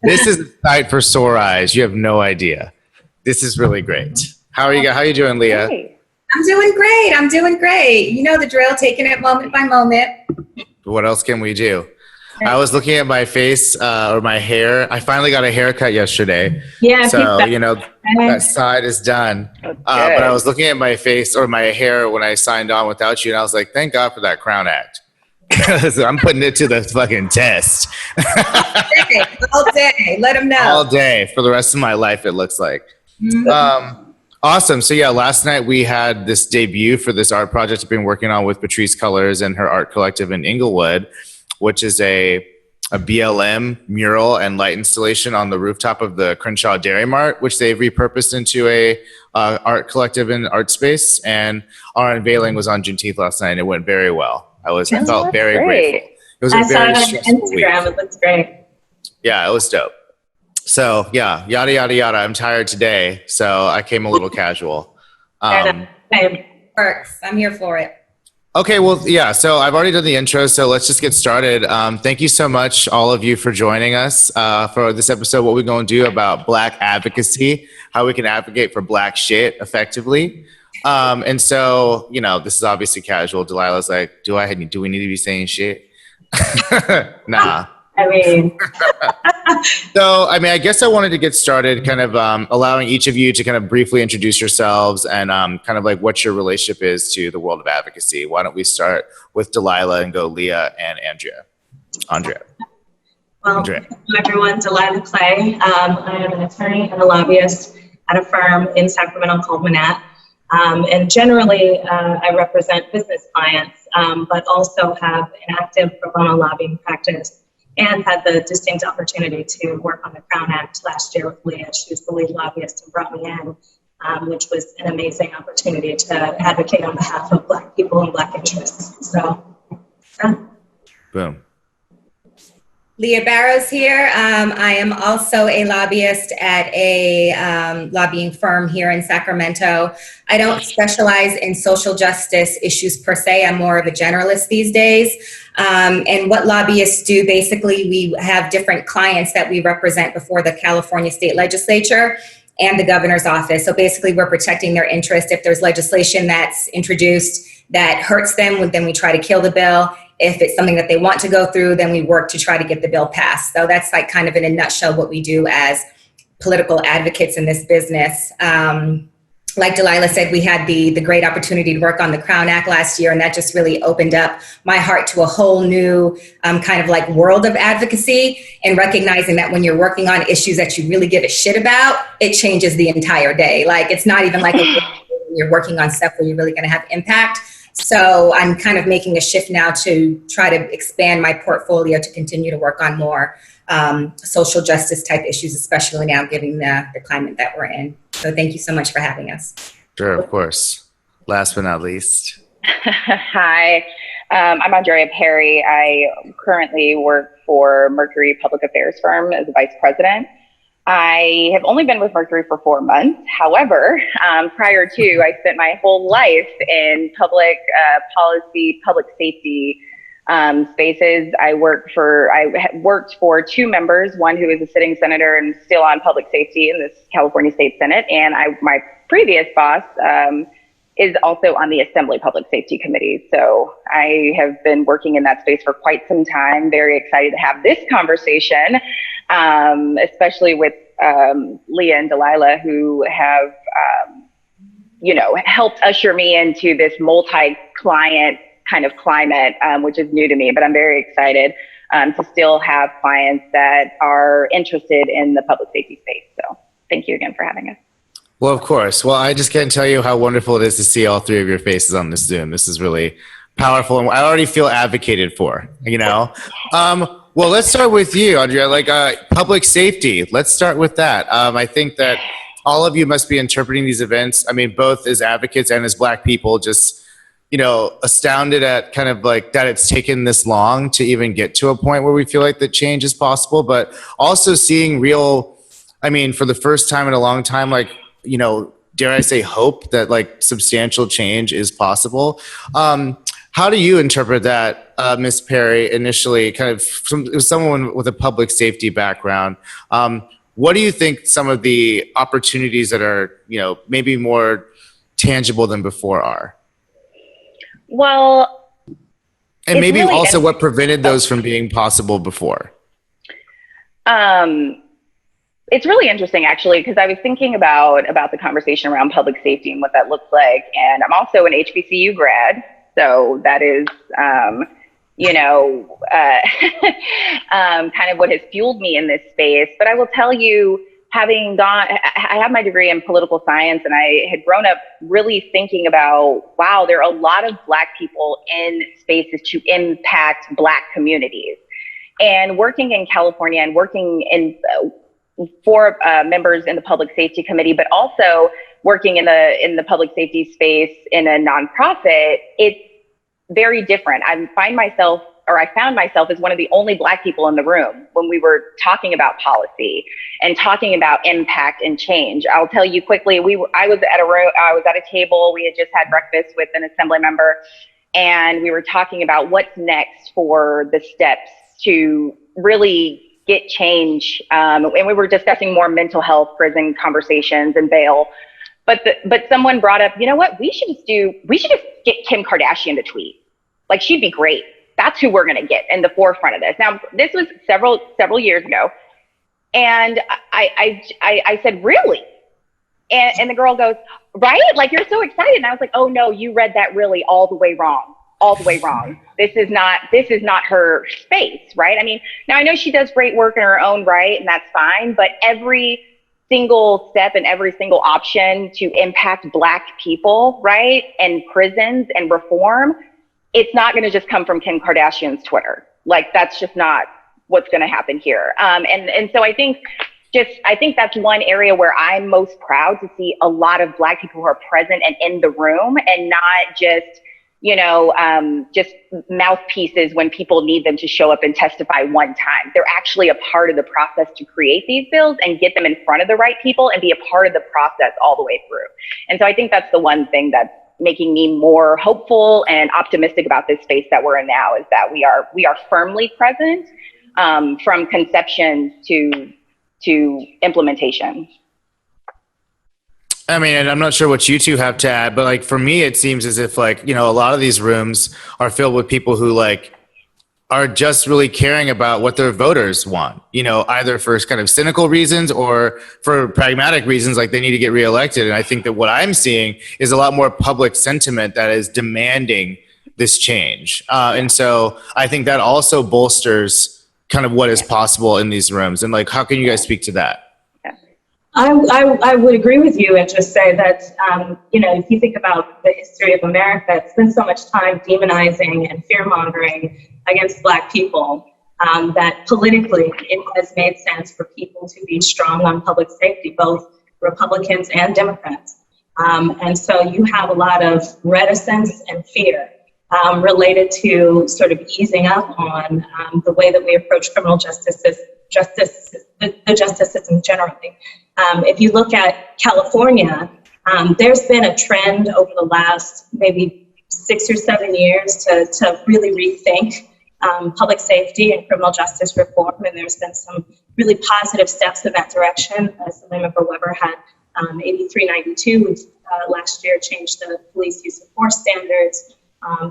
This is a sight for sore eyes. You have no idea. This is really great. How are you? How are you doing, Leah? Hey. I'm doing great. I'm doing great. You know the drill, taking it moment by moment. What else can we do? I was looking at my face or my hair. I finally got a haircut yesterday. Yeah. So, you know, that side is done. But I was looking at my face or my hair when I signed on without you. And I was like, thank God for that Crown Act. Because I'm putting it to the fucking test. All day. Let them know. All day for the rest of my life, it looks like. Mm-hmm. Awesome. So yeah, last night we had this debut for this art project I've been working on with Patrice Colors and her art collective in Inglewood, which is a BLM mural and light installation on the rooftop of the Crenshaw Dairy Mart, which they've repurposed into a art collective and art space. And our unveiling was on Juneteenth last night, and it went very well. I felt very grateful. It was I saw it on Instagram. It looks great. Yeah, it was dope. So yeah, yada, yada, yada. I'm tired today, so I came a little casual. Works. I'm here for it. Okay, well, yeah, so I've already done the intro, so let's just get started. Thank you so much, all of you, for joining us for this episode. What we're going to do about Black advocacy, how we can advocate for Black shit effectively. And so, you know, this is obviously casual. Delilah's like, do we need to be saying shit? Nah. I mean, so, I mean, I guess I wanted to get started kind of allowing each of you to kind of briefly introduce yourselves and kind of like what your relationship is to the world of advocacy. Why don't we start with Delilah and go Leah and Andrea. Well, hello everyone, Delilah Clay. I am an attorney and a lobbyist at a firm in Sacramento called Manatt. And generally, I represent business clients, but also have an active pro bono lobbying practice and had the distinct opportunity to work on the Crown Act last year with Leah. She was the lead lobbyist and brought me in, which was an amazing opportunity to advocate on behalf of Black people and Black interests. So, yeah. Boom. Leah Barros here. I am also a lobbyist at a lobbying firm here in Sacramento. I don't specialize in social justice issues per se. I'm more of a generalist these days. And what lobbyists do, basically, we have different clients that we represent before the California State Legislature and the governor's office. So basically, we're protecting their interest. If there's legislation that's introduced that hurts them, then we try to kill the bill. If it's something that they want to go through, then we work to try to get the bill passed. So that's like kind of in a nutshell what we do as political advocates in this business. Like Delilah said, we had the great opportunity to work on the Crown Act last year, and that just really opened up my heart to a whole new kind of like world of advocacy, and recognizing that when you're working on issues that you really give a shit about, it changes the entire day. Like, it's not even like you're working on stuff where you're really going to have impact. So I'm kind of making a shift now to try to expand my portfolio to continue to work on more social justice type issues, especially now given the climate that we're in. So thank you so much for having us. Sure, of course. Last but not least. Hi, I'm Andrea. I currently work for Mercury public affairs firm as a vice president. I have only been with Mercury for 4 months. However, prior to, I spent my whole life in public policy, public safety spaces. I worked for two members, one who is a sitting senator and still on public safety in this California State Senate. And my previous boss is also on the Assembly Public Safety Committee. So I have been working in that space for quite some time. Very excited to have this conversation. Especially with Leah and Delilah, who have, helped usher me into this multi-client kind of climate, which is new to me. But I'm very excited to still have clients that are interested in the public safety space. So thank you again for having us. Well, of course. Well, I just can't tell you how wonderful it is to see all three of your faces on this Zoom. This is really powerful, and I already feel advocated for, Well, let's start with you, Andrea, public safety. Let's start with that. I think that all of you must be interpreting these events, both as advocates and as Black people, just, astounded at kind of like that it's taken this long to even get to a point where we feel like the change is possible, but also seeing real, for the first time in a long time, dare I say hope that like substantial change is possible. How do you interpret that, Ms. Perry, initially, kind of from someone with a public safety background? What do you think some of the opportunities that are, maybe more tangible than before are? Well, and maybe really also what prevented those from being possible before? It's really interesting, actually, because I was thinking about the conversation around public safety and what that looks like. And I'm also an HBCU grad. So that is, kind of what has fueled me in this space. But I will tell you, I have my degree in political science, and I had grown up really thinking about, wow, there are a lot of Black people in spaces to impact Black communities. And working in California and working for members in the Public Safety Committee, but also working in the public safety space in a nonprofit, it's very different. I found myself as one of the only Black people in the room when we were talking about policy and talking about impact and change. I'll tell you quickly, I was at a table, we had just had breakfast with an assembly member, and we were talking about what's next for the steps to really get change. And we were discussing more mental health, prison conversations, and bail. But someone brought up, you know what, we should just get Kim Kardashian to tweet. Like, she'd be great. That's who we're gonna get in the forefront of this. Now, this was several years ago. And I said, really? And the girl goes, right? Like, you're so excited. And I was like, oh no, you read that really all the way wrong. This is not her space, right? I mean, now I know she does great work in her own right, and that's fine, but every single step and every single option to impact Black people, right, and prisons and reform, it's not going to just come from Kim Kardashian's Twitter. Like, that's just not what's going to happen here. And so I think that's one area where I'm most proud to see a lot of Black people who are present and in the room, and not just mouthpieces when people need them to show up and testify one time. They're actually a part of the process to create these bills and get them in front of the right people and be a part of the process all the way through. And so I think that's the one thing that's making me more hopeful and optimistic about this space that we're in now, is that we are firmly present from conception to implementation. I mean, and I'm not sure what you two have to add, but like, for me, it seems as if, like, a lot of these rooms are filled with people who, like, are just really caring about what their voters want, either for kind of cynical reasons or for pragmatic reasons, like they need to get reelected. And I think that what I'm seeing is a lot more public sentiment that is demanding this change. And so I think that also bolsters kind of what is possible in these rooms. And like, how can you guys speak to that? I would agree with you and just say that, if you think about the history of America, it's been so much time demonizing and fear-mongering against Black people that politically it has made sense for people to be strong on public safety, both Republicans and Democrats. And so you have a lot of reticence and fear related to sort of easing up on the way that we approach criminal justice, the justice system generally. If you look at California, there's been a trend over the last maybe 6 or 7 years to really rethink public safety and criminal justice reform, and there's been some really positive steps in that direction. Assemblymember Weber had AB 392, which last year changed the police use of force standards.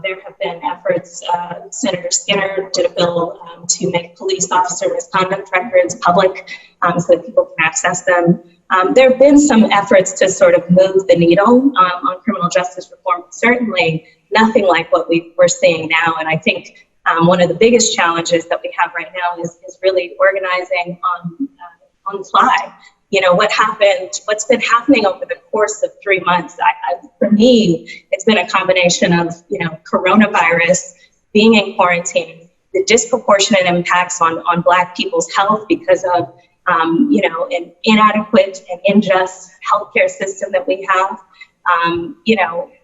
There have been efforts, Senator Skinner did a bill to make police officer misconduct records public so that people can access them. There have been some efforts to sort of move the needle on criminal justice reform, certainly nothing like what we're seeing now. And I think one of the biggest challenges that we have right now is really organizing on the fly. What's been happening over the course of 3 months, for me, it's been a combination of, coronavirus, being in quarantine, the disproportionate impacts on Black people's health because of, an inadequate and unjust healthcare system that we have,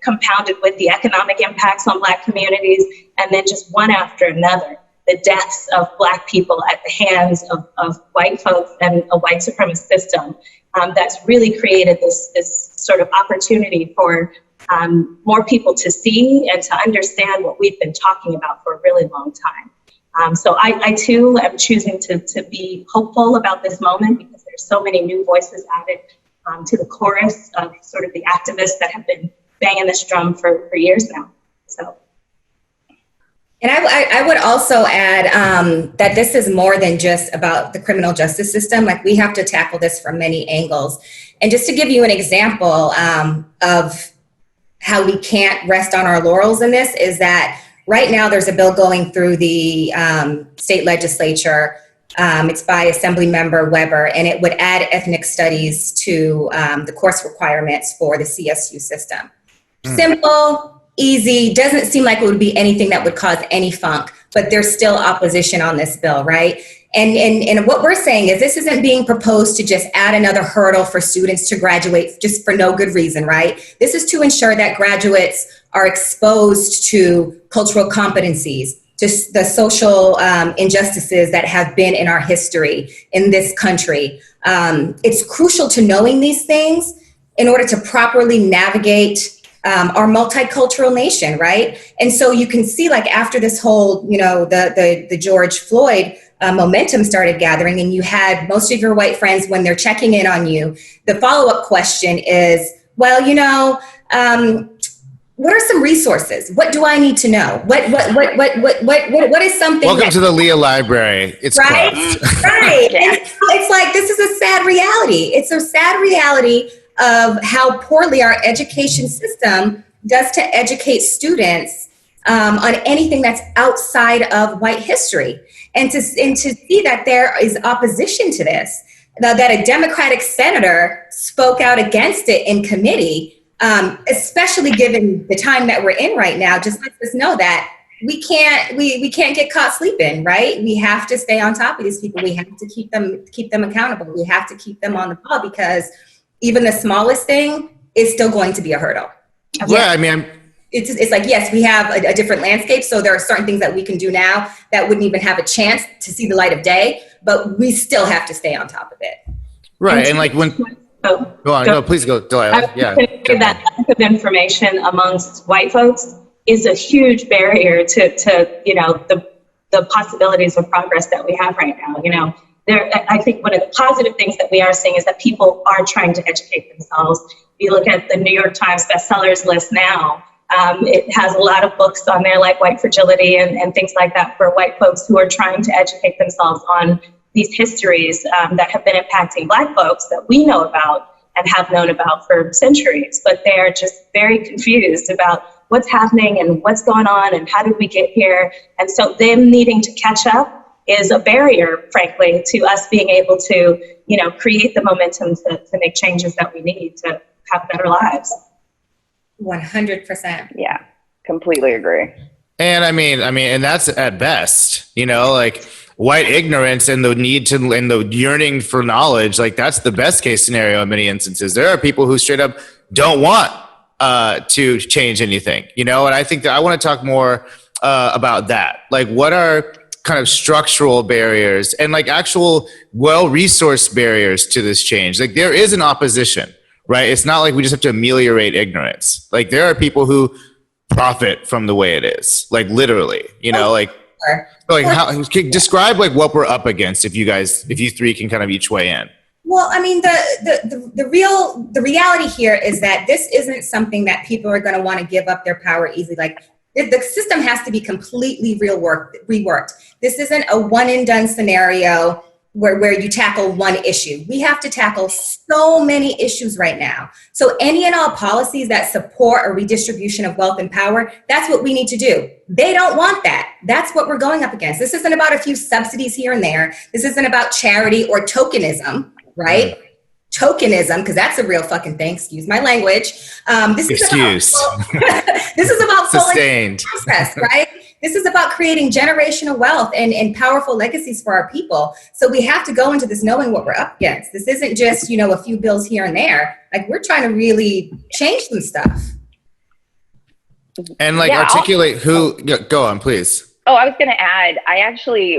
compounded with the economic impacts on Black communities, and then just one after another, the deaths of Black people at the hands of white folks and a white supremacist system that's really created this sort of opportunity for more people to see and to understand what we've been talking about for a really long time. So I too am choosing to be hopeful about this moment because there's so many new voices added to the chorus of sort of the activists that have been banging this drum for years now. So. And I would also add that this is more than just about the criminal justice system. Like, we have to tackle this from many angles. And just to give you an example of how we can't rest on our laurels in this is that right now there's a bill going through the state legislature. It's by Assembly Member Weber, and it would add ethnic studies to the course requirements for the CSU system. Simple, easy, doesn't seem like it would be anything that would cause any funk, but there's still opposition on this bill, right? And what we're saying is this isn't being proposed to just add another hurdle for students to graduate just for no good reason, right? This is to ensure that graduates are exposed to cultural competencies, to the social injustices that have been in our history in this country. It's crucial to knowing these things in order to properly navigate our multicultural nation, right? And so you can see, like, after this whole, the George Floyd momentum started gathering, and you had most of your white friends, when they're checking in on you, the follow-up question is, well, what are some resources? What do I need to know? What is something? Welcome to the Leah Library. It's right, closed. Right. And so it's like, this is a sad reality. It's a sad reality of how poorly our education system does to educate students on anything that's outside of white history. And to see that there is opposition to this, that a Democratic senator spoke out against it in committee, especially given the time that we're in right now, just lets us know that we can't get caught sleeping, right? We have to stay on top of these people. We have to keep them accountable. We have to keep them on the ball, because even the smallest thing is still going to be a hurdle. Yeah, I mean, it's like, yes, we have a different landscape. So there are certain things that we can do now that wouldn't even have a chance to see the light of day, but we still have to stay on top of it. Right. And like when, go on, no, please go, Delilah. Yeah. That lack of information amongst white folks is a huge barrier to the possibilities of progress that we have right now. I think one of the positive things that we are seeing is that people are trying to educate themselves. If you look at the New York Times bestsellers list now, it has a lot of books on there like White Fragility and things like that for white folks who are trying to educate themselves on these histories that have been impacting Black folks that we know about and have known about for centuries. But they're just very confused about what's happening and what's going on and how did we get here. And so them needing to catch up is a barrier, frankly, to us being able to, create the momentum to make changes that we need to have better lives. 100%. Yeah, completely agree. And I mean, and that's at best, like white ignorance and the need to, and the yearning for knowledge, like that's the best case scenario in many instances. There are people who straight up don't want to change anything, and I think that I want to talk more about that. Like, what are kind of structural barriers and like actual well-resourced barriers to this change? Like, there is an opposition, right? It's not like we just have to ameliorate ignorance. Like, there are people who profit from the way it is, like literally, how describe like what we're up against, if you three can kind of each weigh in. Well, I mean, the reality here is that this isn't something that people are going to want to give up their power easily. Like, the system has to be completely reworked. This isn't a one and done scenario where you tackle one issue. We have to tackle so many issues right now. So any and all policies that support a redistribution of wealth and power, that's what we need to do. They don't want that. That's what we're going up against. This isn't about a few subsidies here and there. This isn't about charity or tokenism, right? Tokenism, because that's a real fucking thing. Excuse my language. This is about sustained process, right? This is about creating generational wealth and powerful legacies for our people. So we have to go into this knowing what we're up against. This isn't just, a few bills here and there. Like, we're trying to really change some stuff. And articulate go on, please. Oh, I was going to add,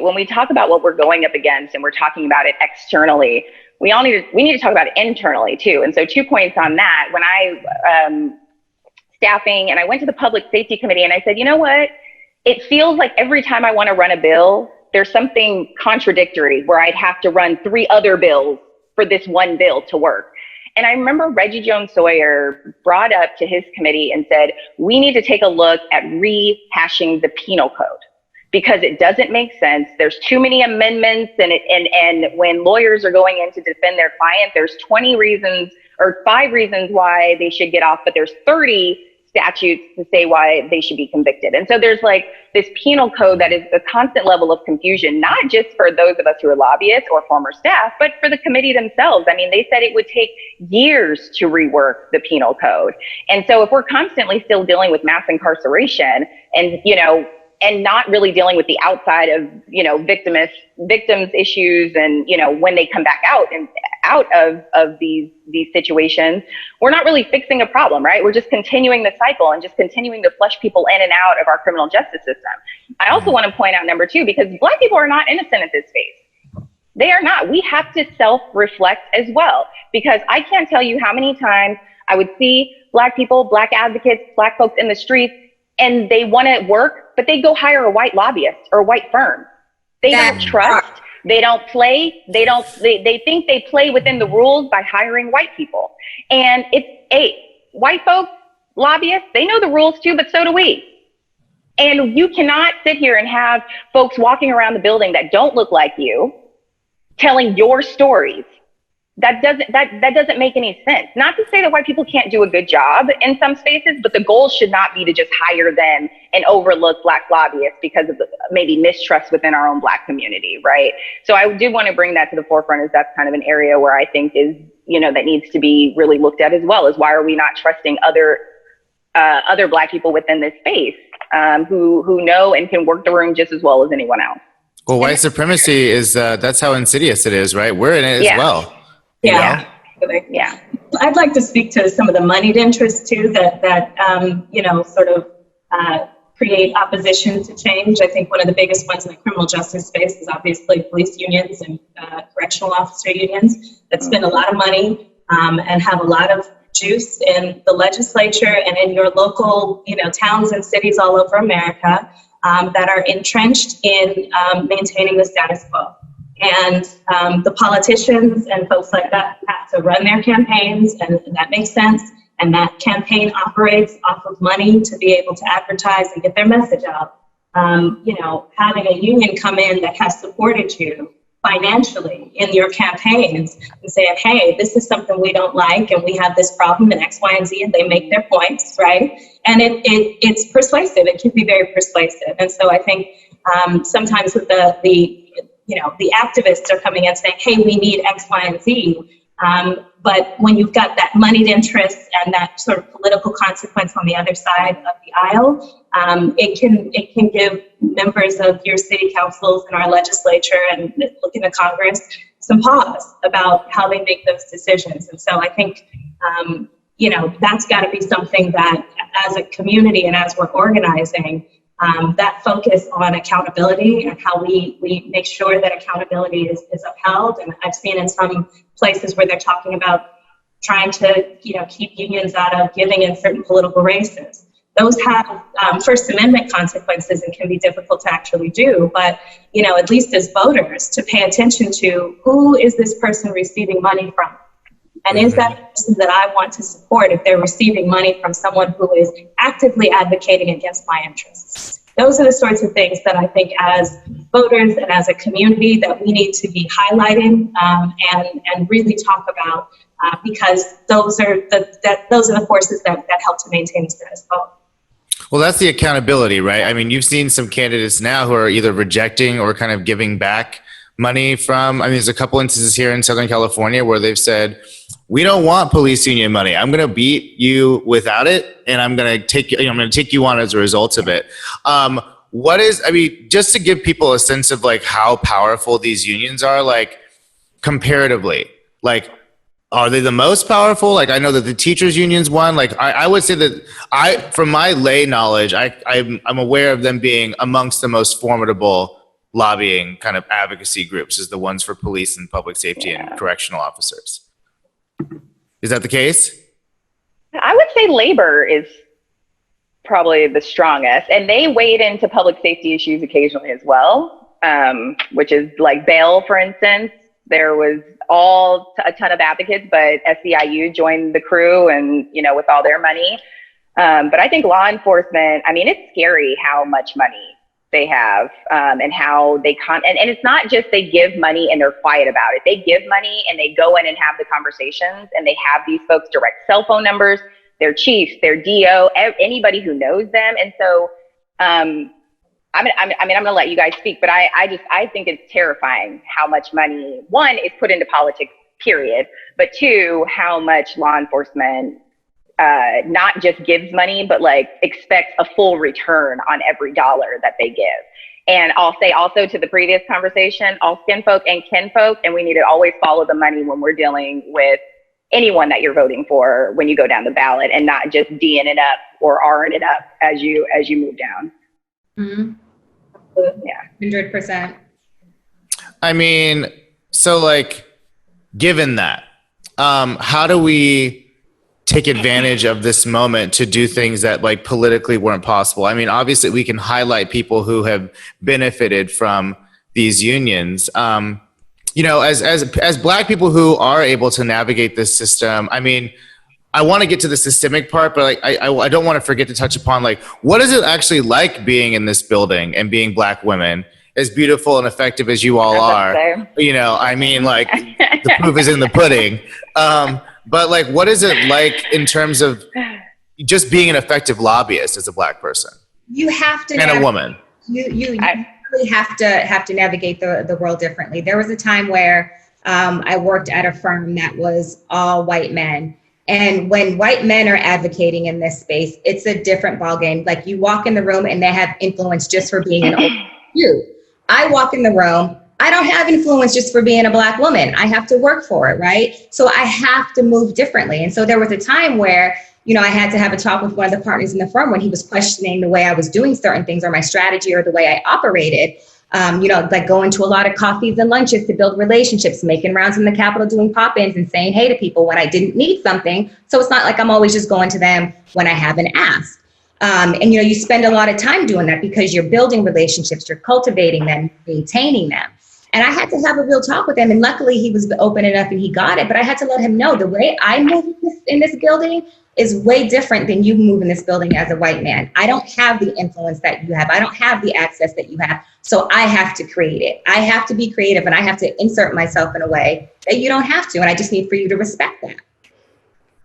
when we talk about what we're going up against and we're talking about it externally, we need to talk about it internally too. And so 2 points on that. When I staffing, and I went to the public safety committee and I said, you know what? It feels like every time I want to run a bill, there's something contradictory where I'd have to run 3 other bills for this one bill to work. And I remember Reggie Jones Sawyer brought up to his committee and said, we need to take a look at rehashing the penal code because it doesn't make sense. There's too many amendments, and when lawyers are going in to defend their client, there's 20 reasons or 5 reasons why they should get off, but there's 30 statutes to say why they should be convicted. And so there's like this penal code that is a constant level of confusion, not just for those of us who are lobbyists or former staff, but for the committee themselves. I mean, they said it would take years to rework the penal code. And so if we're constantly still dealing with mass incarceration and, and not really dealing with the outside of, victims issues and, when they come back out of these situations, we're not really fixing a problem, right? We're just continuing the cycle and just continuing to flush people in and out of our criminal justice system. I also want to point out number 2, because Black people are not innocent at this phase. They are not. We have to self-reflect as well, because I can't tell you how many times I would see Black people, Black advocates, Black folks in the streets, and they want to work, but they go hire a white lobbyist or a white firm. They don't trust. They don't play. They think they play within the rules by hiring white people. And white folks, lobbyists, they know the rules too, but so do we. And you cannot sit here and have folks walking around the building that don't look like you, telling your stories. That doesn't make any sense. Not to say that white people can't do a good job in some spaces, but the goal should not be to just hire them and overlook Black lobbyists because of maybe mistrust within our own Black community, right? So I do want to bring that to the forefront, as that's kind of an area where I think is, that needs to be really looked at as well, is why are we not trusting other Black people within this space who know and can work the room just as well as anyone else. Well, white supremacy is, that's how insidious it is, right? We're in it as well. Yeah. Yeah. I'd like to speak to some of the moneyed interests too that sort of create opposition to change. I think one of the biggest ones in the criminal justice space is obviously police unions and correctional officer unions that spend a lot of money and have a lot of juice in the legislature and in your local, towns and cities all over America that are entrenched in maintaining the status quo. And the politicians and folks like that have to run their campaigns, and that makes sense. And that campaign operates off of money to be able to advertise and get their message out. Having a union come in that has supported you financially in your campaigns and saying, hey, this is something we don't like, and we have this problem in X, Y, and Z, and they make their points, right? And it's persuasive. It can be very persuasive. And so I think sometimes with the activists are coming in saying, hey, we need X, Y, and Z. But when you've got that moneyed interest and that sort of political consequence on the other side of the aisle, it can give members of your city councils and our legislature and looking at Congress some pause about how they make those decisions. And so I think, that's got to be something that as a community and as we're organizing, that focus on accountability and how we make sure that accountability is upheld. And I've seen in some places where they're talking about trying to, keep unions out of giving in certain political races. Those have First Amendment consequences and can be difficult to actually do. But, at least as voters, to pay attention to who is this person receiving money from? And is that the person that I want to support if they're receiving money from someone who is actively advocating against my interests? Those are the sorts of things that I think as voters and as a community that we need to be highlighting and really talk about because those are the forces that help to maintain the status quo. Well, that's the accountability, right? I mean, you've seen some candidates now who are either rejecting or kind of giving back money from, there's a couple instances here in Southern California where they've said, we don't want police union money. I'm going to beat you without it, and I'm going to take you, I'm going to take you on as a result of it. Just to give people a sense of like how powerful these unions are, like comparatively, like, are they the most powerful? Like, I know that the teachers unions won. Like, I would say that from my lay knowledge, I'm aware of them being amongst the most formidable lobbying kind of advocacy groups as the ones for police and public safety and correctional officers. Is that the case? I would say labor is probably the strongest. And they wade into public safety issues occasionally as well, which is like bail, for instance. There was a ton of advocates, but SEIU joined the crew and, you know, with all their money. But I think law enforcement, I mean, it's scary how much money they have, and how they and it's not just they give money and they're quiet about it. They give money and they go in and have the conversations, and they have these folks direct cell phone numbers, their chiefs, their DO, anybody who knows them. And so, I'm going to let you guys speak, but I think it's terrifying how much money, one, is put into politics, period, but two, how much law enforcement not just gives money, but like expects a full return on every dollar that they give. And I'll say also to the previous conversation, all skin folk and kin folk, and we need to always follow the money when we're dealing with anyone that you're voting for when you go down the ballot, and not just D'ing it up or R'ing it up as you move down. Mm-hmm. Yeah, 100%. I mean, so like, given that, how do we take advantage of this moment to do things that like politically weren't possible? I mean, obviously we can highlight people who have benefited from these unions. You know, as Black people who are able to navigate this system, I mean, I want to get to the systemic part, but like, I don't want to forget to touch upon like, what is it actually like being in this building and being Black women, as beautiful and effective as you all are? You know, I mean, like, the proof is in the pudding. But like, what is it like in terms of just being an effective lobbyist as a Black person? You have to, and a woman. You really have to navigate the world differently. There was a time where I worked at a firm that was all white men. And when white men are advocating in this space, it's a different ballgame. Like, you walk in the room and they have influence just for being an old you. I walk in the room, I don't have influence just for being a Black woman. I have to work for it, right? So I have to move differently. And so there was a time where, you know, I had to have a talk with one of the partners in the firm when he was questioning the way I was doing certain things, or my strategy, or the way I operated. You know, like going to a lot of coffees and lunches to build relationships, making rounds in the Capitol, doing pop-ins and saying hey to people when I didn't need something. So it's not like I'm always just going to them when I haven't asked. And, you know, you spend a lot of time doing that because you're building relationships, you're cultivating them, maintaining them. And I had to have a real talk with him. And luckily he was open enough and he got it. But I had to let him know the way I move in this building is way different than you move in this building as a white man. I don't have the influence that you have. I don't have the access that you have. So I have to create it. I have to be creative, and I have to insert myself in a way that you don't have to. And I just need for you to respect that.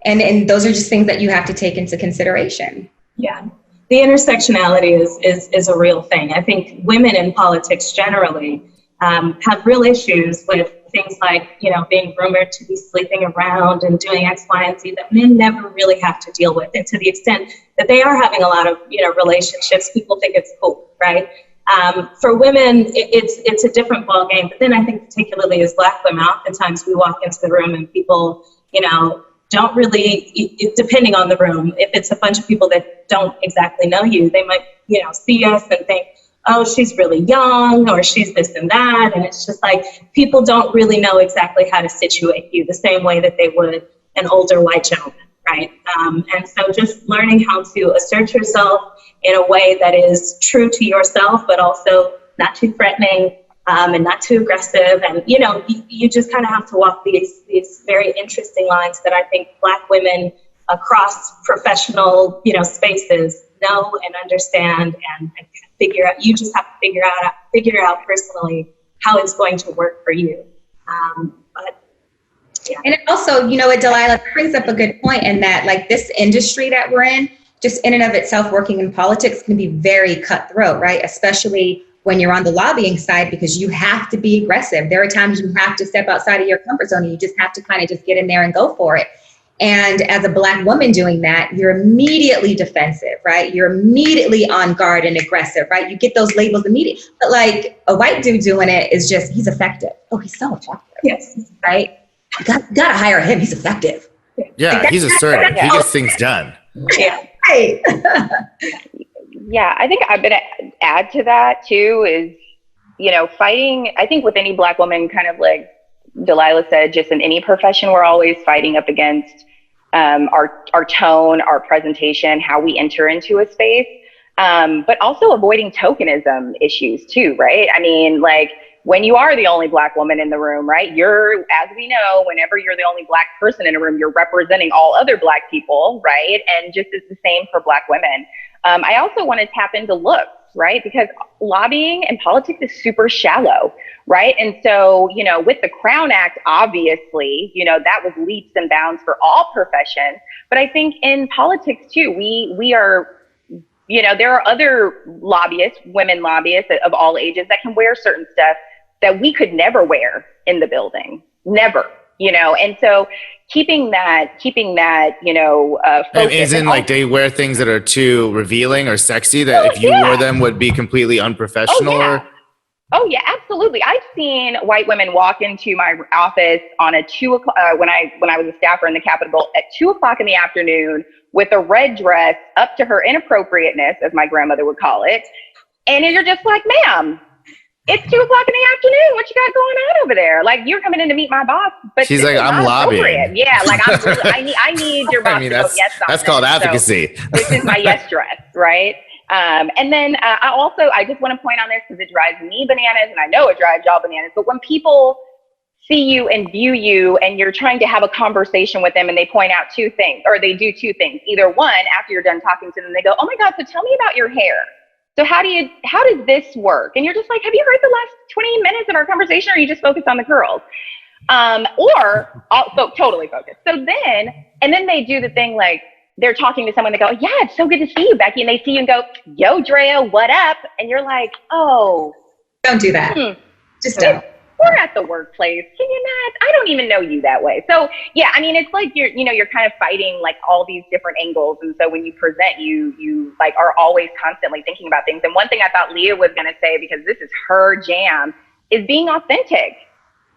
And those are just things that you have to take into consideration. Yeah, the intersectionality is a real thing. I think women in politics generally have real issues with things like, you know, being rumored to be sleeping around and doing X, Y, and Z that men never really have to deal with. And to the extent that they are having a lot of, you know, relationships, people think it's cool, right? For women, it's a different ballgame. But then I think particularly as Black women, oftentimes we walk into the room and people, you know, don't really, depending on the room, if it's a bunch of people that don't exactly know you, they might, you know, see us and think, oh, she's really young, or she's this and that. And it's just like, people don't really know exactly how to situate you the same way that they would an older white gentleman, right? And so just learning how to assert yourself in a way that is true to yourself, but also not too threatening, and not too aggressive. And, you know, you just kind of have to walk these very interesting lines that I think Black women across professional, you know, spaces know and understand and figure out. You just have to figure out personally how it's going to work for you. But yeah. And also, you know what, Delilah brings up a good point in that, like, this industry that we're in, just in and of itself, working in politics can be very cutthroat, right? Especially when you're on the lobbying side, because you have to be aggressive. There are times you have to step outside of your comfort zone, and you just have to kind of just get in there and go for it. And as a Black woman doing that, you're immediately defensive, right? You're immediately on guard and aggressive, right? You get those labels immediately. But like a white dude doing it is just, he's effective. Oh, he's so effective. Yes. Right? You gotta hire him. He's effective. Yeah, like, he's assertive. He gets things done. Yeah. Right. Yeah, I think I'm going to add to that too is, you know, fighting, I think with any Black woman, kind of like Delilah said, just in any profession, we're always fighting up against our tone, our presentation, how we enter into a space, but also avoiding tokenism issues too, right? I mean, like when you are the only Black woman in the room, right? As we know, whenever you're the only Black person in a room, you're representing all other Black people, right? And just it's the same for Black women. I also want to tap into looks, right? Because lobbying and politics is super shallow, right? And so, you know, with the Crown Act, obviously, you know, that was leaps and bounds for all professions. But I think in politics too, we are, you know, there are other lobbyists, women lobbyists of all ages that can wear certain stuff that we could never wear in the building, never, you know? And so keeping that, you know, focus. Isn't like they wear things that are too revealing or sexy that if you wore them would be completely unprofessional? Oh yeah, absolutely. I've seen white women walk into my office on a 2 o'clock, when I was a staffer in the Capitol at 2 o'clock in the afternoon with a red dress up to her inappropriateness, as my grandmother would call it. And you're just like, ma'am, it's 2 o'clock in the afternoon. What you got going on over there? Like, you're coming in to meet my boss, but she's like, I'm lobbying. Yeah, like I need your boss to go yes on that's called advocacy. So, this is my yes dress, right? And then I just want to point on this because it drives me bananas, and I know it drives y'all bananas. But when people see you and view you, and you're trying to have a conversation with them, and they point out two things, or they do two things. Either one, after you're done talking to them, they go, "Oh my God, so tell me about your hair. So how does this work?" And you're just like, "Have you heard the last 20 minutes of our conversation, or are you just focused on the girls?" Totally focused. So then they do the thing like they're talking to someone, they go, "Yeah, it's so good to see you, Becky." And they see you and go, "Yo, Drea, what up?" And you're like, "Oh. Don't do that. Just don't. We're at the workplace. Can you not? I don't even know you that way." So yeah, I mean, it's like you're kind of fighting like all these different angles. And so when you present, you like are always constantly thinking about things. And one thing I thought Leah was going to say, because this is her jam, is being authentic,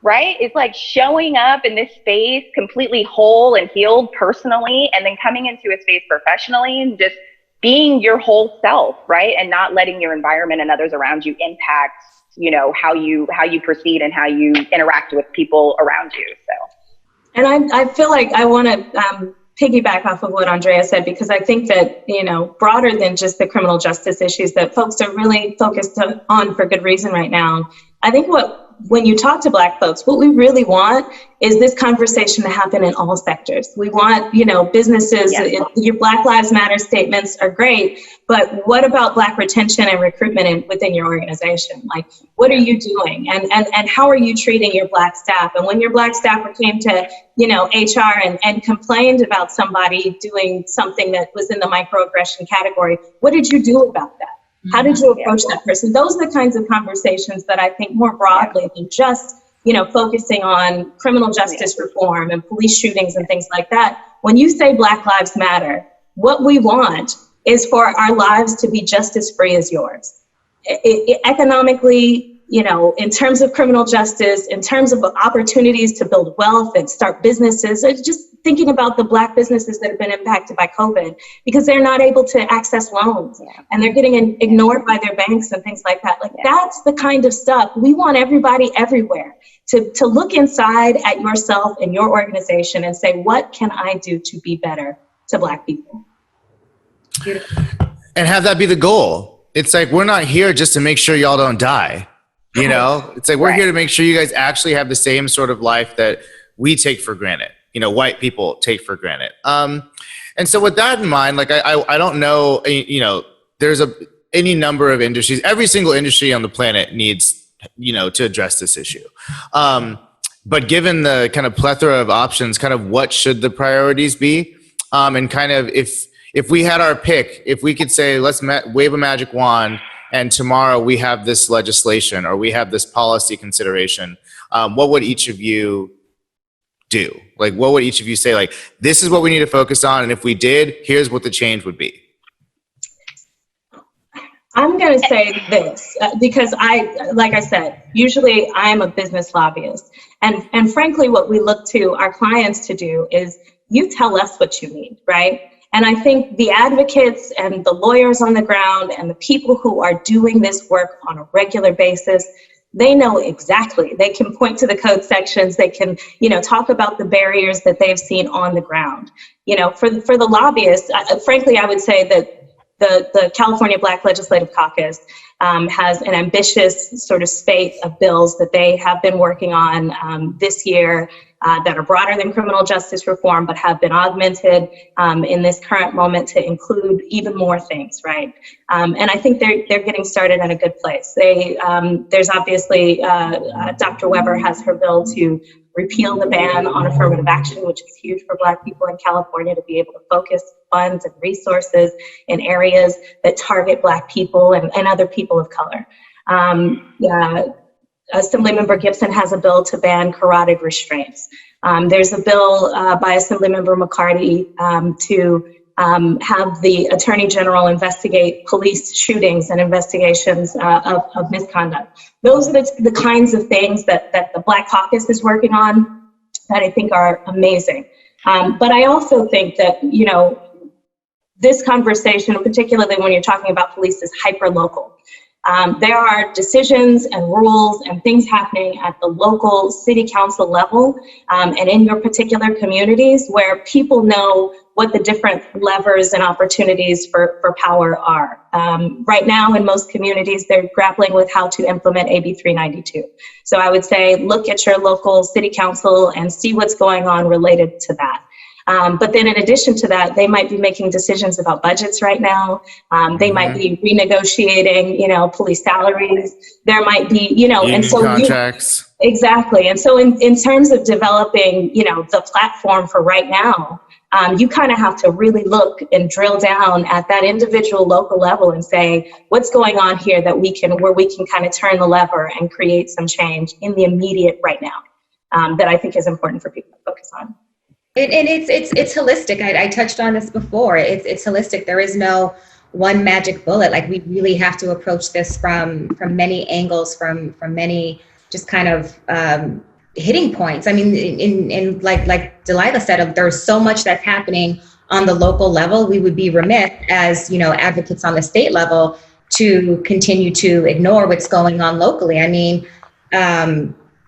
right? It's like showing up in this space completely whole and healed personally, and then coming into a space professionally and just being your whole self, right? And not letting your environment and others around you impact, you know, how you proceed and how you interact with people around you. So, and I feel like I want to piggyback off of what Andrea said, because I think that, you know, broader than just the criminal justice issues that folks are really focused on for good reason right now. I think when you talk to Black folks, what we really want is this conversation to happen in all sectors. We want, you know, businesses, your Black Lives Matter statements are great, but what about Black retention and recruitment within your organization? Like, what are you doing? And how are you treating your Black staff? And when your Black staffer came to, you know, HR and complained about somebody doing something that was in the microaggression category, what did you do about that? How did you approach that person? Those are the kinds of conversations that I think more broadly than just, you know, focusing on criminal justice reform and police shootings and things like that. When you say Black Lives Matter, what we want is for our lives to be just as free as yours. Economically, you know, in terms of criminal justice, in terms of opportunities to build wealth and start businesses, just thinking about the Black businesses that have been impacted by COVID because they're not able to access loans and they're getting ignored by their banks and things like that. Like that's the kind of stuff we want everybody everywhere to look inside at yourself and your organization and say, what can I do to be better to Black people? Beautiful. And have that be the goal. It's like, we're not here just to make sure y'all don't die. You know, it's like, we're here to make sure you guys actually have the same sort of life that we take for granted, you know, white people take for granted. And so with that in mind, like, I don't know, you know, there's any number of industries, every single industry on the planet needs, you know, to address this issue. But given the kind of plethora of options, kind of what should the priorities be? And kind of if we had our pick, if we could say, let's wave a magic wand, and tomorrow we have this legislation or we have this policy consideration, what would each of you do? Like, what would each of you say, like, this is what we need to focus on, and if we did, here's what the change would be? I'm going to say this because like I said, usually I'm a business lobbyist. And frankly, what we look to our clients to do is you tell us what you need, right? And I think the advocates and the lawyers on the ground and the people who are doing this work on a regular basis, they know exactly. They can point to the code sections. They can, talk about the barriers that they've seen on the ground. For the lobbyists, frankly, I would say that the California Black Legislative Caucus has an ambitious sort of spate of bills that they have been working on this year that are broader than criminal justice reform, but have been augmented in this current moment to include even more things, right? And I think they're getting started in a good place. There's obviously, Dr. Weber has her bill to repeal the ban on affirmative action, which is huge for Black people in California to be able to focus funds and resources in areas that target Black people and other people of color. Assemblymember Gibson has a bill to ban carotid restraints. There's a bill by Assemblymember McCarty to have the Attorney General investigate police shootings and investigations of misconduct. Those are the kinds of things that the Black Caucus is working on that I think are amazing. But I also think that, this conversation, particularly when you're talking about police, is hyper-local. There are decisions and rules and things happening at the local city council level and in your particular communities where people know what the different levers and opportunities for power are. Right now, in most communities, they're grappling with how to implement AB 392. So I would say, look at your local city council and see what's going on related to that. But then in addition to that, they might be making decisions about budgets right now. They might be renegotiating, police salaries. There might be, and so contracts. Exactly. And so in terms of developing, the platform for right now, you kind of have to really look and drill down at that individual local level and say, what's going on here where we can kind of turn the lever and create some change in the immediate right now that I think is important for people to focus on. And it's holistic. I touched on this before. It's holistic. There is no one magic bullet. Like, we really have to approach this from many angles, from many just kind of hitting points. I mean, in like Delilah said, there's so much that's happening on the local level. We would be remiss as advocates on the state level to continue to ignore what's going on locally. I mean,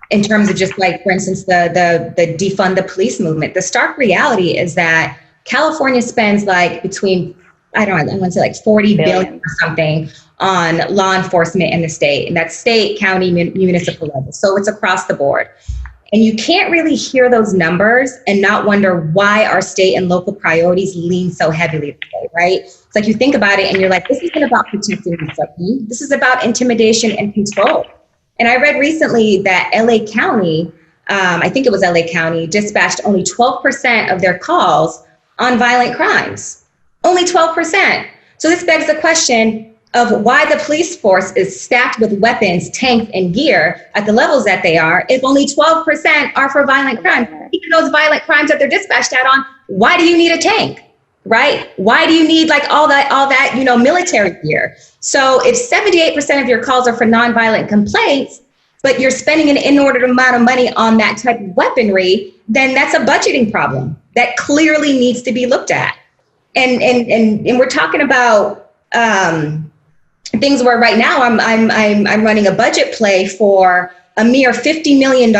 in terms of just like, for instance, the defund the police movement. The stark reality is that California spends like between, I want to say like 40 billion or something on law enforcement in the state, and that's state, county, municipal level. So it's across the board. And you can't really hear those numbers and not wonder why our state and local priorities lean so heavily today, right? It's like you think about it and you're like, this isn't about protecting the city. This is about intimidation and control. And I read recently that LA County, I think it was LA County, dispatched only 12% of their calls on violent crimes. Only 12%. So this begs the question of why the police force is stacked with weapons, tanks, and gear at the levels that they are, if only 12% are for violent crimes. Even those violent crimes that they're dispatched out on, why do you need a tank? Right? Why do you need like all that, military gear? So if 78% of your calls are for nonviolent complaints, but you're spending an inordinate amount of money on that type of weaponry, then that's a budgeting problem that clearly needs to be looked at. And we're talking about things where right now I'm running a budget play for a mere $50 million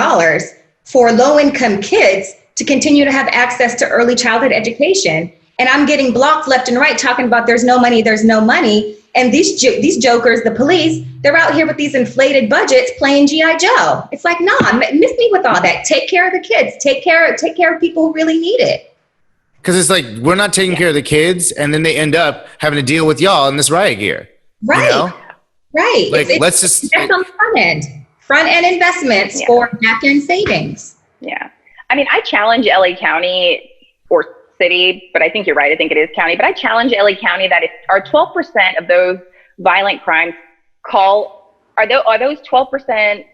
for low-income kids to continue to have access to early childhood education. And I'm getting blocked left and right talking about there's no money. And these jokers, the police, they're out here with these inflated budgets playing G.I. Joe. It's like, nah, miss me with all that. Take care of the kids. Take care of people who really need it. Because it's like, we're not taking care of the kids, and then they end up having to deal with y'all in this riot gear. Right. Right. Like, let's just... That's on the front end investments for back end savings. Yeah. I mean, I challenge LA County or city, but I think you're right. I think it is county, but I challenge LA County that if are 12% of those violent crimes are those 12%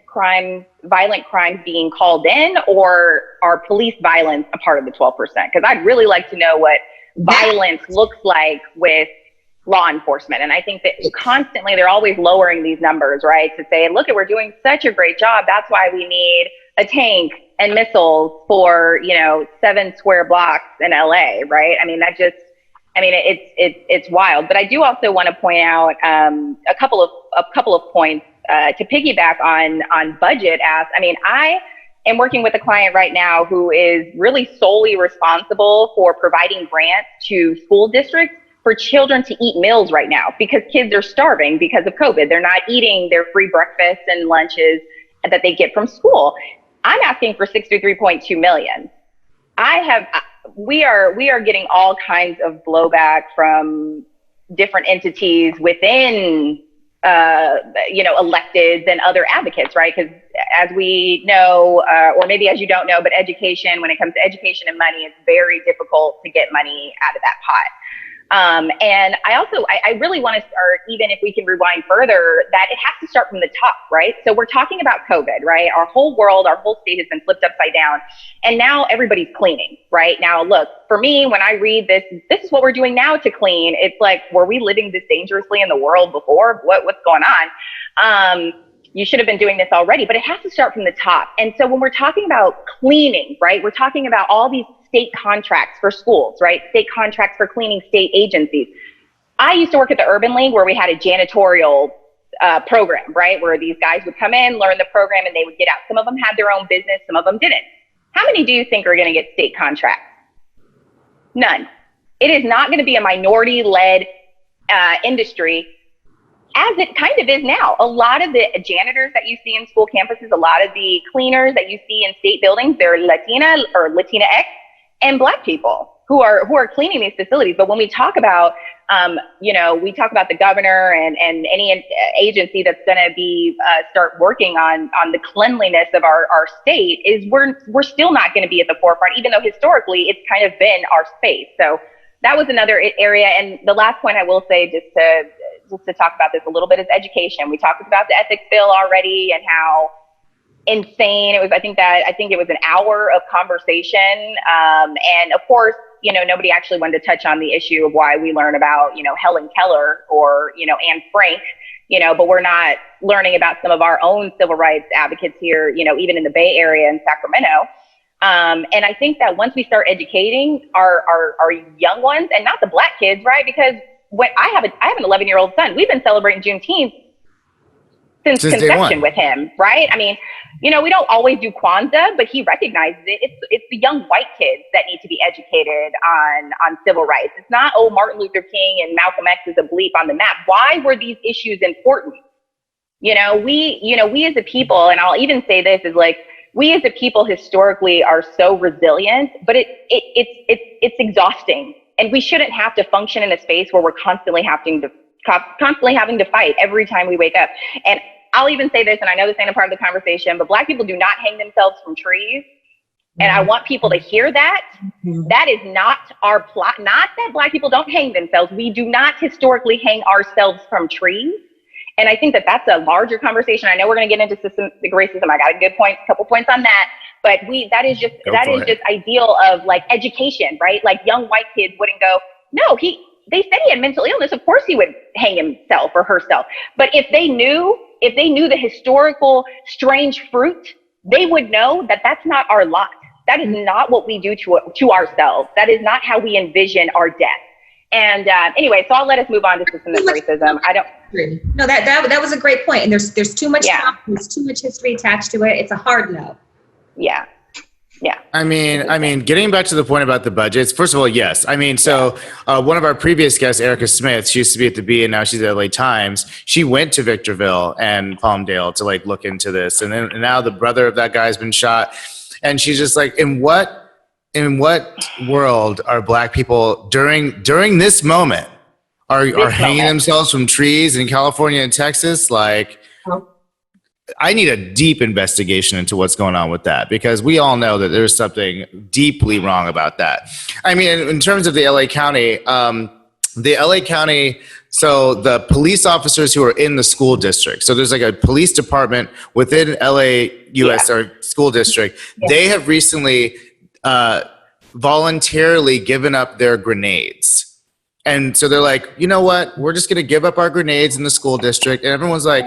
violent crimes being called in, or are police violence a part of the 12%? Because I'd really like to know what violence looks like with law enforcement. And I think that constantly they're always lowering these numbers, right? To say, look, we're doing such a great job. That's why we need a tank and missiles for, 7 square blocks in LA, right? I mean, it's wild. But I do also want to point out a couple of points to piggyback on budget ask, I mean, I am working with a client right now who is really solely responsible for providing grants to school districts for children to eat meals right now because kids are starving because of COVID. They're not eating their free breakfasts and lunches that they get from school. I'm asking for $63.2 million. We are getting all kinds of blowback from different entities within electeds and other advocates, right? Because as we know, or maybe as you don't know, but education, when it comes to education and money, it's very difficult to get money out of that pot. And I really want to start, even if we can rewind further, that it has to start from the top, right? So we're talking about COVID, right? Our whole world, our whole state has been flipped upside down. And now everybody's cleaning, right? Now, look, for me, when I read this is what we're doing now to clean. It's like, were we living this dangerously in the world before? What's going on? You should have been doing this already, but it has to start from the top. And so when we're talking about cleaning, right, we're talking about all these state contracts for schools, right? State contracts for cleaning state agencies. I used to work at the Urban League where we had a janitorial program, right? Where these guys would come in, learn the program, and they would get out. Some of them had their own business, some of them didn't. How many do you think are going to get state contracts? None. It is not going to be a minority-led industry, as it kind of is now. A lot of the janitors that you see in school campuses, a lot of the cleaners that you see in state buildings, they're Latina or Latinx and Black people who are cleaning these facilities. But when we talk about, we talk about the governor and any agency that's going to be start working on the cleanliness of our state, is we're still not going to be at the forefront, even though historically it's kind of been our space. So that was another area. And the last point I will say, just to talk about this a little bit, is education. We talked about the ethics bill already and how insane it was. I think it was an hour of conversation. And of course, nobody actually wanted to touch on the issue of why we learn about, Helen Keller or, Anne Frank, but we're not learning about some of our own civil rights advocates here, even in the Bay Area and Sacramento. And I think that once we start educating our young ones, and not the Black kids, right? Because when I have an 11-year-old son, we've been celebrating Juneteenth since conception with him, right? I mean, we don't always do Kwanzaa, but he recognizes it. It's the young white kids that need to be educated on civil rights. It's not, Martin Luther King and Malcolm X is a bleep on the map. Why were these issues important? We as a people, and I'll even say this, is like, we as a people historically are so resilient, but it's exhausting. And we shouldn't have to function in a space where we're constantly having to fight every time we wake up. And I'll even say this, and I know this ain't a part of the conversation, but Black people do not hang themselves from trees. And I want people to hear that. That is not our plot. Not that Black people don't hang themselves. We do not historically hang ourselves from trees. And I think that that's a larger conversation. I know we're going to get into systemic racism. I got a couple points on that. But that is just ideal of like education, right? Like young white kids wouldn't go, no, they said he had mental illness. Of course he would hang himself or herself. But if they knew the historical strange fruit, they would know that that's not our lot. That is not what we do to ourselves. That is not how we envision our death. And anyway, so I'll let us move on to systemic racism. No, that was a great point. And there's too much time, there's too much history attached to it. It's a hard no. Yeah. I mean, getting back to the point about the budgets, first of all, yes. I mean, so one of our previous guests, Erica Smith, she used to be at the Bee and now she's at LA Times. She went to Victorville and Palmdale to like look into this. And now the brother of that guy has been shot. And she's just like, in what world are Black people during this moment are hanging themselves from trees in California and Texas? Like, I need a deep investigation into what's going on with that, because we all know that there's something deeply wrong about that. I mean, in terms of the LA County, so the police officers who are in the school district, so there's like a police department within LAUS or school district, they have recently voluntarily given up their grenades. And so they're like, you know what? We're just going to give up our grenades in the school district. And everyone's like,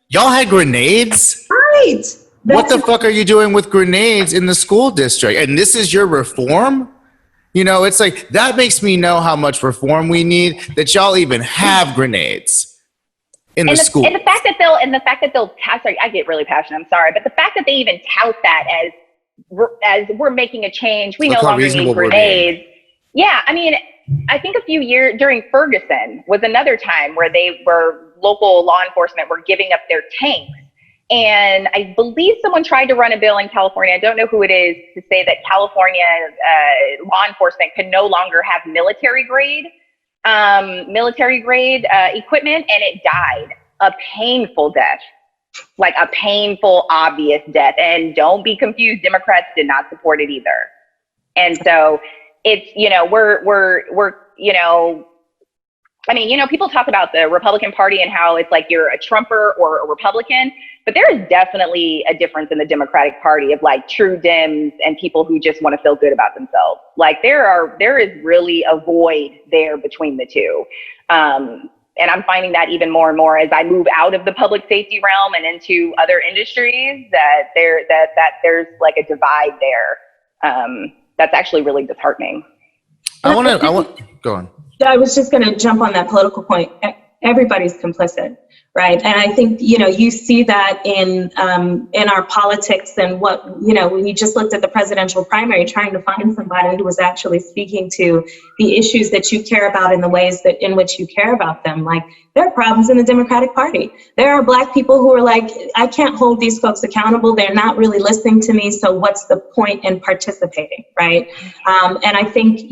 y'all had grenades? Right. What the fuck are you doing with grenades in the school district? And this is your reform? It's like, that makes me know how much reform we need, that y'all even have grenades. in the school. And the fact that they'll sorry, I get really passionate. I'm sorry, but the fact that they even tout that as we're making a change, we no longer need grenades. Yeah, I mean, I think a few years during Ferguson was another time where local law enforcement were giving up their tanks. And I believe someone tried to run a bill in California, I don't know who it is, to say that California law enforcement could no longer have military grade equipment, and it died a painful death, like a painful, obvious death. And don't be confused, Democrats did not support it either. And so it's, people talk about the Republican Party and how it's like you're a Trumper or a Republican, but there is definitely a difference in the Democratic Party of like true Dems and people who just want to feel good about themselves. Like there is really a void there between the two. And I'm finding that even more and more as I move out of the public safety realm and into other industries, that there's like a divide there. That's actually really disheartening. I want go on. I was just going to jump on that political point. Everybody's complicit, right? And I think, you see that in our politics and when you just looked at the presidential primary, trying to find somebody who was actually speaking to the issues that you care about in the ways in which you care about them. Like, there are problems in the Democratic Party. There are Black people who are like, I can't hold these folks accountable. They're not really listening to me. So what's the point in participating, right? And I think,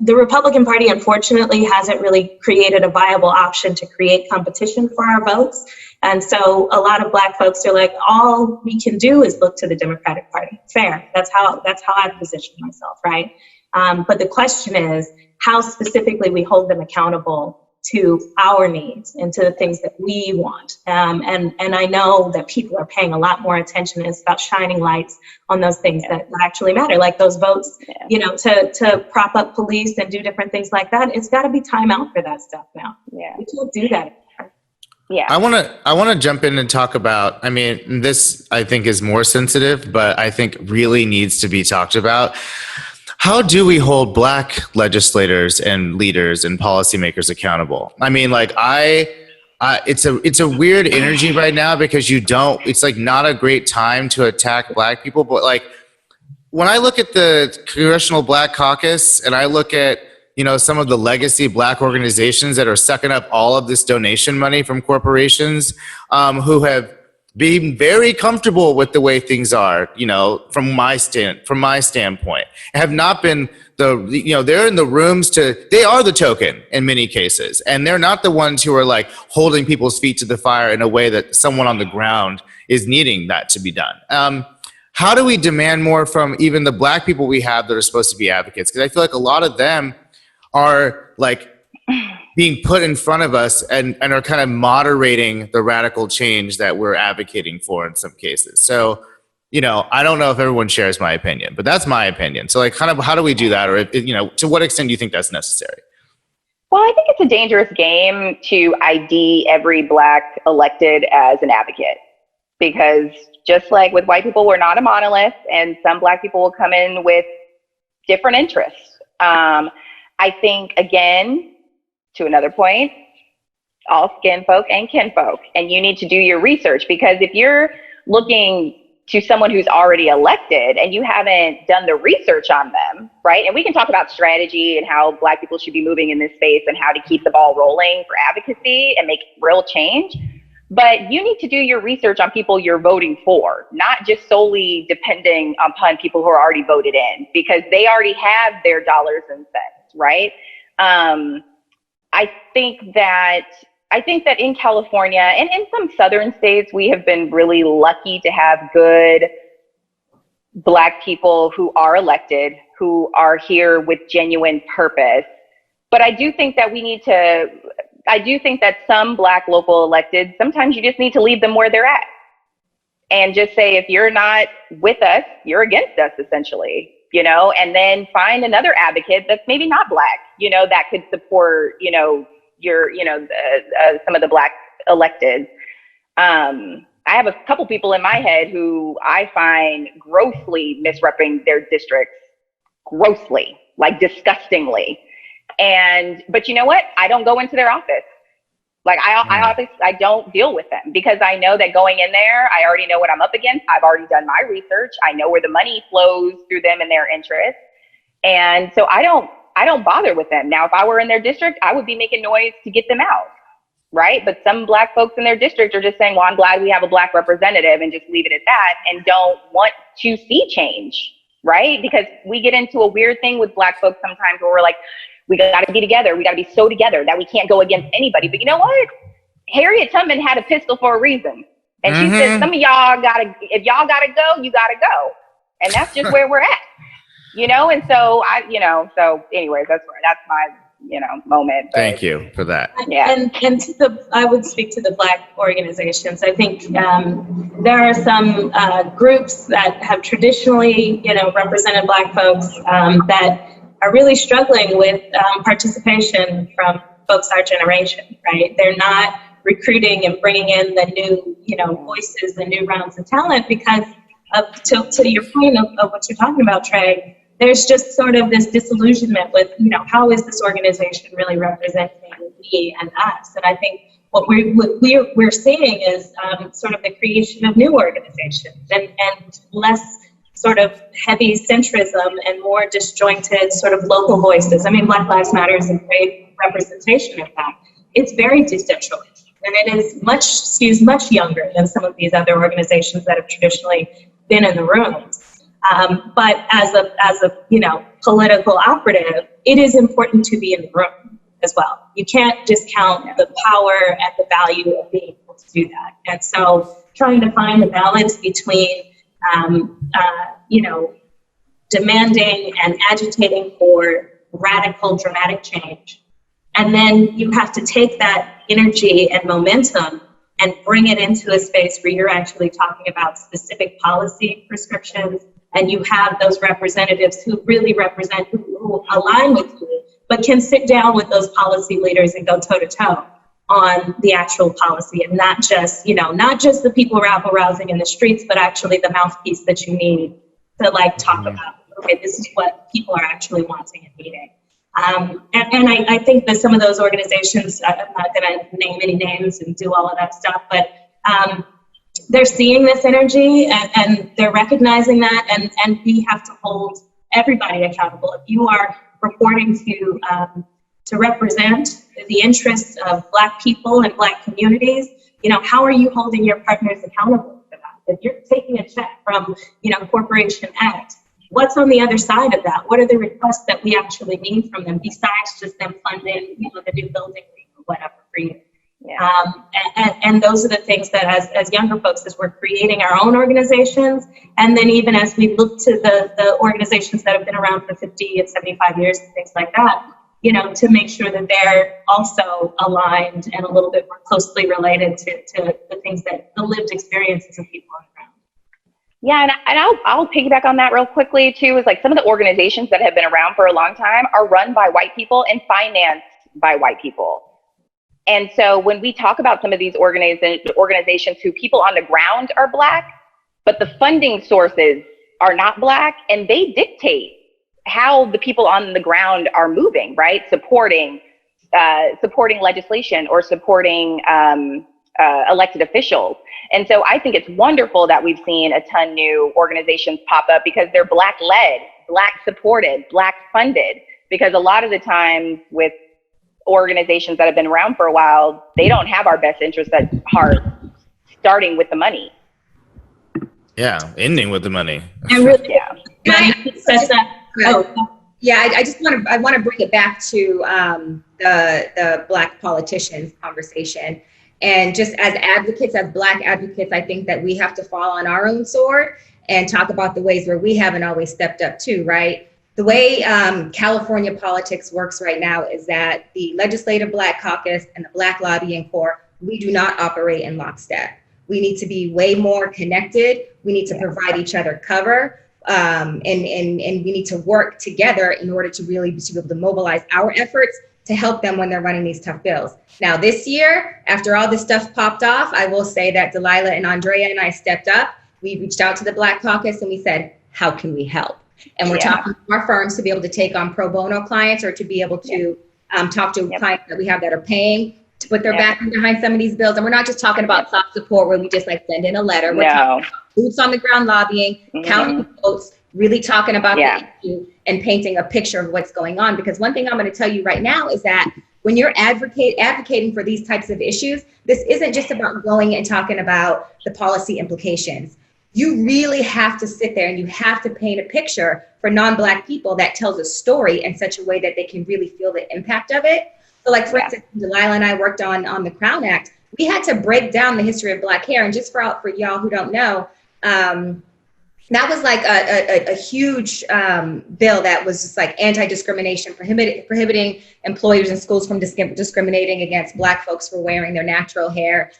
the Republican Party, unfortunately, hasn't really created a viable option to create competition for our votes. And so a lot of Black folks are like, all we can do is look to the Democratic Party. Fair. That's how I position myself, right? But the question is how specifically we hold them accountable to our needs and to the things that we want. And I know that people are paying a lot more attention. It's about shining lights on those things that actually matter, like those votes, to prop up police and do different things like that. It's got to be time out for that stuff now. Yeah. We can't do that anymore. Yeah. I want to jump in and talk about, this I think is more sensitive, but I think really needs to be talked about. How do we hold Black legislators and leaders and policymakers accountable? It's a weird energy right now because it's like not a great time to attack Black people. But like, when I look at the Congressional Black Caucus and I look at, some of the legacy Black organizations that are sucking up all of this donation money from corporations, who have being very comfortable with the way things are, from my standpoint, have not been they're in the rooms they are the token in many cases. And they're not the ones who are like holding people's feet to the fire in a way that someone on the ground is needing that to be done. How do we demand more from even the Black people we have that are supposed to be advocates? Because I feel like a lot of them are like being put in front of us and are kind of moderating the radical change that we're advocating for in some cases. So, I don't know if everyone shares my opinion, but that's my opinion. So like, kind of how do we do that? Or, to what extent do you think that's necessary? Well, I think it's a dangerous game to ID every Black elected as an advocate, because just like with white people, we're not a monolith, and some Black people will come in with different interests. I think, again, to another point, all skin folk and kin folk, and you need to do your research, because if you're looking to someone who's already elected and you haven't done the research on them, right? And we can talk about strategy and how Black people should be moving in this space and how to keep the ball rolling for advocacy and make real change. But you need to do your research on people you're voting for, not just solely depending upon people who are already voted in, because they already have their dollars and cents, right? I think that in California and in some southern states, we have been really lucky to have good Black people who are elected, who are here with genuine purpose. But I do think that some Black local electeds, sometimes you just need to leave them where they're at and just say, if you're not with us, you're against us, essentially. And then find another advocate that's maybe not Black, that could support, some of the Black elected. I have a couple people in my head who I find grossly misrepresenting their districts, grossly, like disgustingly. But you know what? I don't go into their office. Like I don't deal with them because I know that going in there, I already know what I'm up against. I've already done my research. I know where the money flows through them and their interests. And so I don't bother with them. Now, if I were in their district, I would be making noise to get them out. Right. But some Black folks in their district are just saying, well, I'm glad we have a Black representative, and just leave it at that, and don't want to see change. Right. Because we get into a weird thing with Black folks sometimes where we're like, we got to be together. We got to be so together that we can't go against anybody. But you know what? Harriet Tubman had a pistol for a reason. And she said, some of y'all if y'all got to go, you got to go. And that's just where we're at, And so so anyways, that's my, moment. But, thank you for that. Yeah. And I would speak to the Black organizations. I think there are some groups that have traditionally, represented Black folks that are really struggling with participation from folks our generation, right? They're not recruiting and bringing in the new, voices, the new rounds of talent because to your point of what you're talking about, Trey, there's just sort of this disillusionment with, how is this organization really representing me and us? And I think what we're seeing is sort of the creation of new organizations and less sort of heavy centrism and more disjointed sort of local voices. I mean, Black Lives Matter is a great representation of that. It's very decentralized, and it skews much younger than some of these other organizations that have traditionally been in the rooms. But as a political operative, it is important to be in the room as well. You can't discount the power and the value of being able to do that. And so trying to find a balance between demanding and agitating for radical, dramatic change. And then you have to take that energy and momentum and bring it into a space where you're actually talking about specific policy prescriptions, and you have those representatives who really represent, who align with you, but can sit down with those policy leaders and go toe-to-toe on the actual policy, and not just the people rabble-rousing in the streets, but actually the mouthpiece that you need to talk about, okay, this is what people are actually wanting and needing. And I think that some of those organizations, I'm not going to name any names and do all of that stuff, but they're seeing this energy and they're recognizing that, and we have to hold everybody accountable. If you are reporting to represent the interests of Black people and Black communities, how are you holding your partners accountable for that? If you're taking a check from, Corporation X, what's on the other side of that? What are the requests that we actually need from them besides just them funding, the new building or whatever for you? Yeah. And those are the things that as younger folks, as we're creating our own organizations, and then even as we look to the organizations that have been around for 50 and 75 years and things like that, to make sure that they're also aligned and a little bit more closely related to the things that the lived experiences of people on the ground. Yeah, and I'll piggyback on that real quickly too, is some of the organizations that have been around for a long time are run by white people and financed by white people. And so when we talk about some of these organizations who people on the ground are Black, but the funding sources are not Black, and they dictate how the people on the ground are moving, right? Supporting legislation or supporting elected officials. And so I think it's wonderful that we've seen a ton new organizations pop up because they're Black led, Black supported, Black funded, because a lot of the time with organizations that have been around for a while, they don't have our best interests at heart, starting with the money. Yeah, ending with the money. I just want to bring it back to the Black politicians conversation. And just as advocates, as Black advocates, I think that we have to fall on our own sword and talk about the ways where we haven't always stepped up too, right? The way California politics works right now is that the Legislative Black Caucus and the Black Lobbying Corps, we do not operate in lockstep. We need to be way more connected. We need to provide each other cover, and we need to work together in order to really be able to mobilize our efforts to help them when they're running these tough bills. Now, this year, after all this stuff popped off, I will say that Delilah and Andrea and I stepped up. We reached out to the Black Caucus and we said, how can we help? And we're talking to our firms to be able to take on pro bono clients or to be able to talk to clients that we have that are paying to put their backing behind some of these bills. And we're not just talking about soft support where we just like send in a letter. We're talking about boots on the ground lobbying, counting votes, really talking about the issue and painting a picture of what's going on. Because one thing I'm going to tell you right now is that when you're advocating for these types of issues, this isn't just about going and talking about the policy implications. You really have to sit there and you have to paint a picture for non-Black people that tells a story in such a way that they can really feel the impact of it. So like, for instance, Delilah and I worked on the Crown Act. We had to break down the history of Black hair. And just for y'all who don't know, that was like a huge bill that was just like anti-discrimination, prohibiting employers and schools from discriminating against Black folks for wearing their natural hair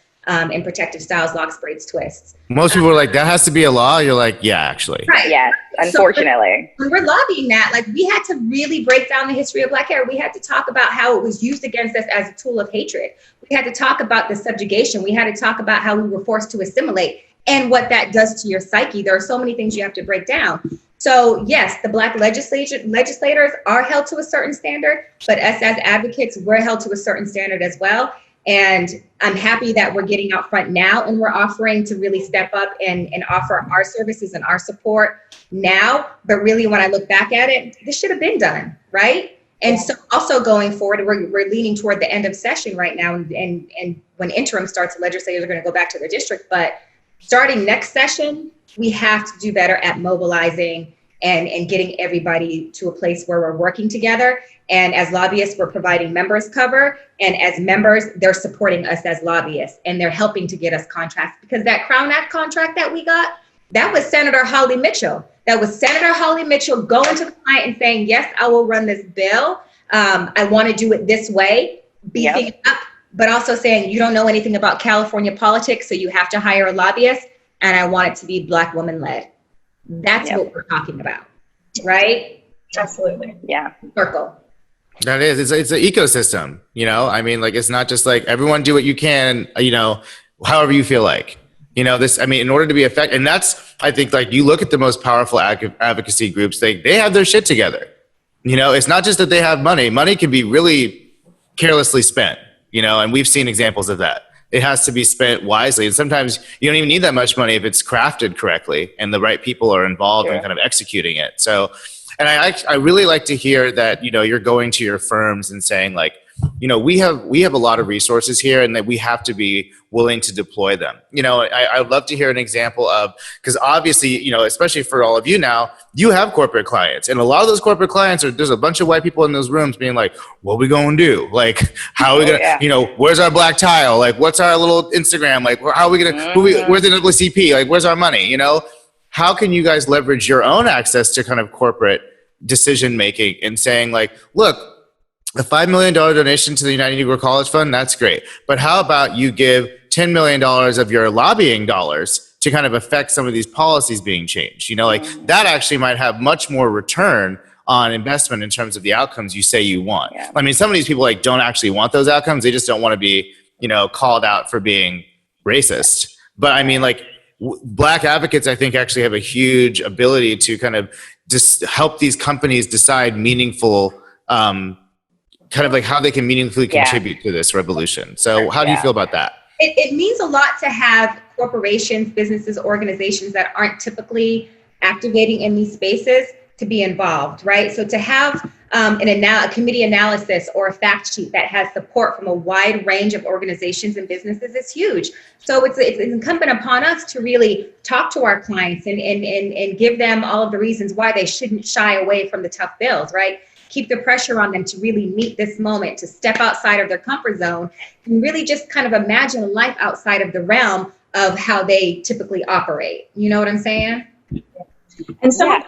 in protective styles, locks, braids, twists. Most people are like, that has to be a law. You're like, yeah, actually. Right. Yes, unfortunately. So when we're lobbying that, like we had to really break down the history of Black hair. We had to talk about how it was used against us as a tool of hatred. We had to talk about the subjugation. We had to talk about how we were forced to assimilate and what that does to your psyche. There are so many things you have to break down. So yes, the Black legislators are held to a certain standard, but us as advocates, we're held to a certain standard as well. And I'm happy that we're getting out front now and we're offering to really step up and offer our services and our support now. But really, when I look back at it, this should have been done, right? And so also going forward, we're leaning toward the end of session right now. And when interim starts, the legislators are going to go back to their district. But starting next session, we have to do better at mobilizing and getting everybody to a place where we're working together. And as lobbyists, we're providing members cover. And as members, they're supporting us as lobbyists. And they're helping to get us contracts. Because that Crown Act contract that we got, that was Senator Holly Mitchell. That was Senator Holly Mitchell going to the client and saying, yes, I will run this bill. I want to do it this way, beefing it up, but also saying, you don't know anything about California politics, so you have to hire a lobbyist. And I want it to be Black woman led. That's what we're talking about, right? Absolutely. Yeah. Circle. That is, it's an ecosystem, you know? I mean, like, it's not just like everyone do what you can, you know, however you feel like, you know, this, I mean, in order to be effective, and that's, I think, like, you look at the most powerful advocacy groups, they have their shit together. You know, it's not just that they have money. Money can be really carelessly spent, you know, and we've seen examples of that. It has to be spent wisely. And sometimes you don't even need that much money if it's crafted correctly and the right people are involved in kind of executing it. So, and I really like to hear that, you know, you're going to your firms and saying, like, you know, we have a lot of resources here and that we have to be willing to deploy them. You know, I'd love to hear an example of, because obviously, you know, especially for all of you now, you have corporate clients, and a lot of those corporate clients there's a bunch of white people in those rooms being like, what are we going to do? Like, how are we going to, you know, where's our black tile? Like, what's our little Instagram? Like, how are we going to, where's the NAACP? Like, where's our money? You know, how can you guys leverage your own access to kind of corporate decision making and saying, like, look, a $5 million donation to the United Negro College Fund, that's great. But how about you give $10 million of your lobbying dollars to kind of affect some of these policies being changed? You know, like that actually might have much more return on investment in terms of the outcomes you say you want. Yeah. I mean, some of these people like don't actually want those outcomes. They just don't want to be, you know, called out for being racist. But I mean, like, Black advocates, I think, actually have a huge ability to kind of just help these companies decide meaningful, kind of like how they can meaningfully contribute to this revolution. So how do you feel about that? It means a lot to have corporations, businesses, organizations that aren't typically activating in these spaces to be involved, right? So to have a committee analysis or a fact sheet that has support from a wide range of organizations and businesses is huge. So it's incumbent upon us to really talk to our clients and give them all of the reasons why they shouldn't shy away from the tough bills, right? Keep the pressure on them to really meet this moment, to step outside of their comfort zone and really just kind of imagine a life outside of the realm of how they typically operate. You know what I'm saying? And so,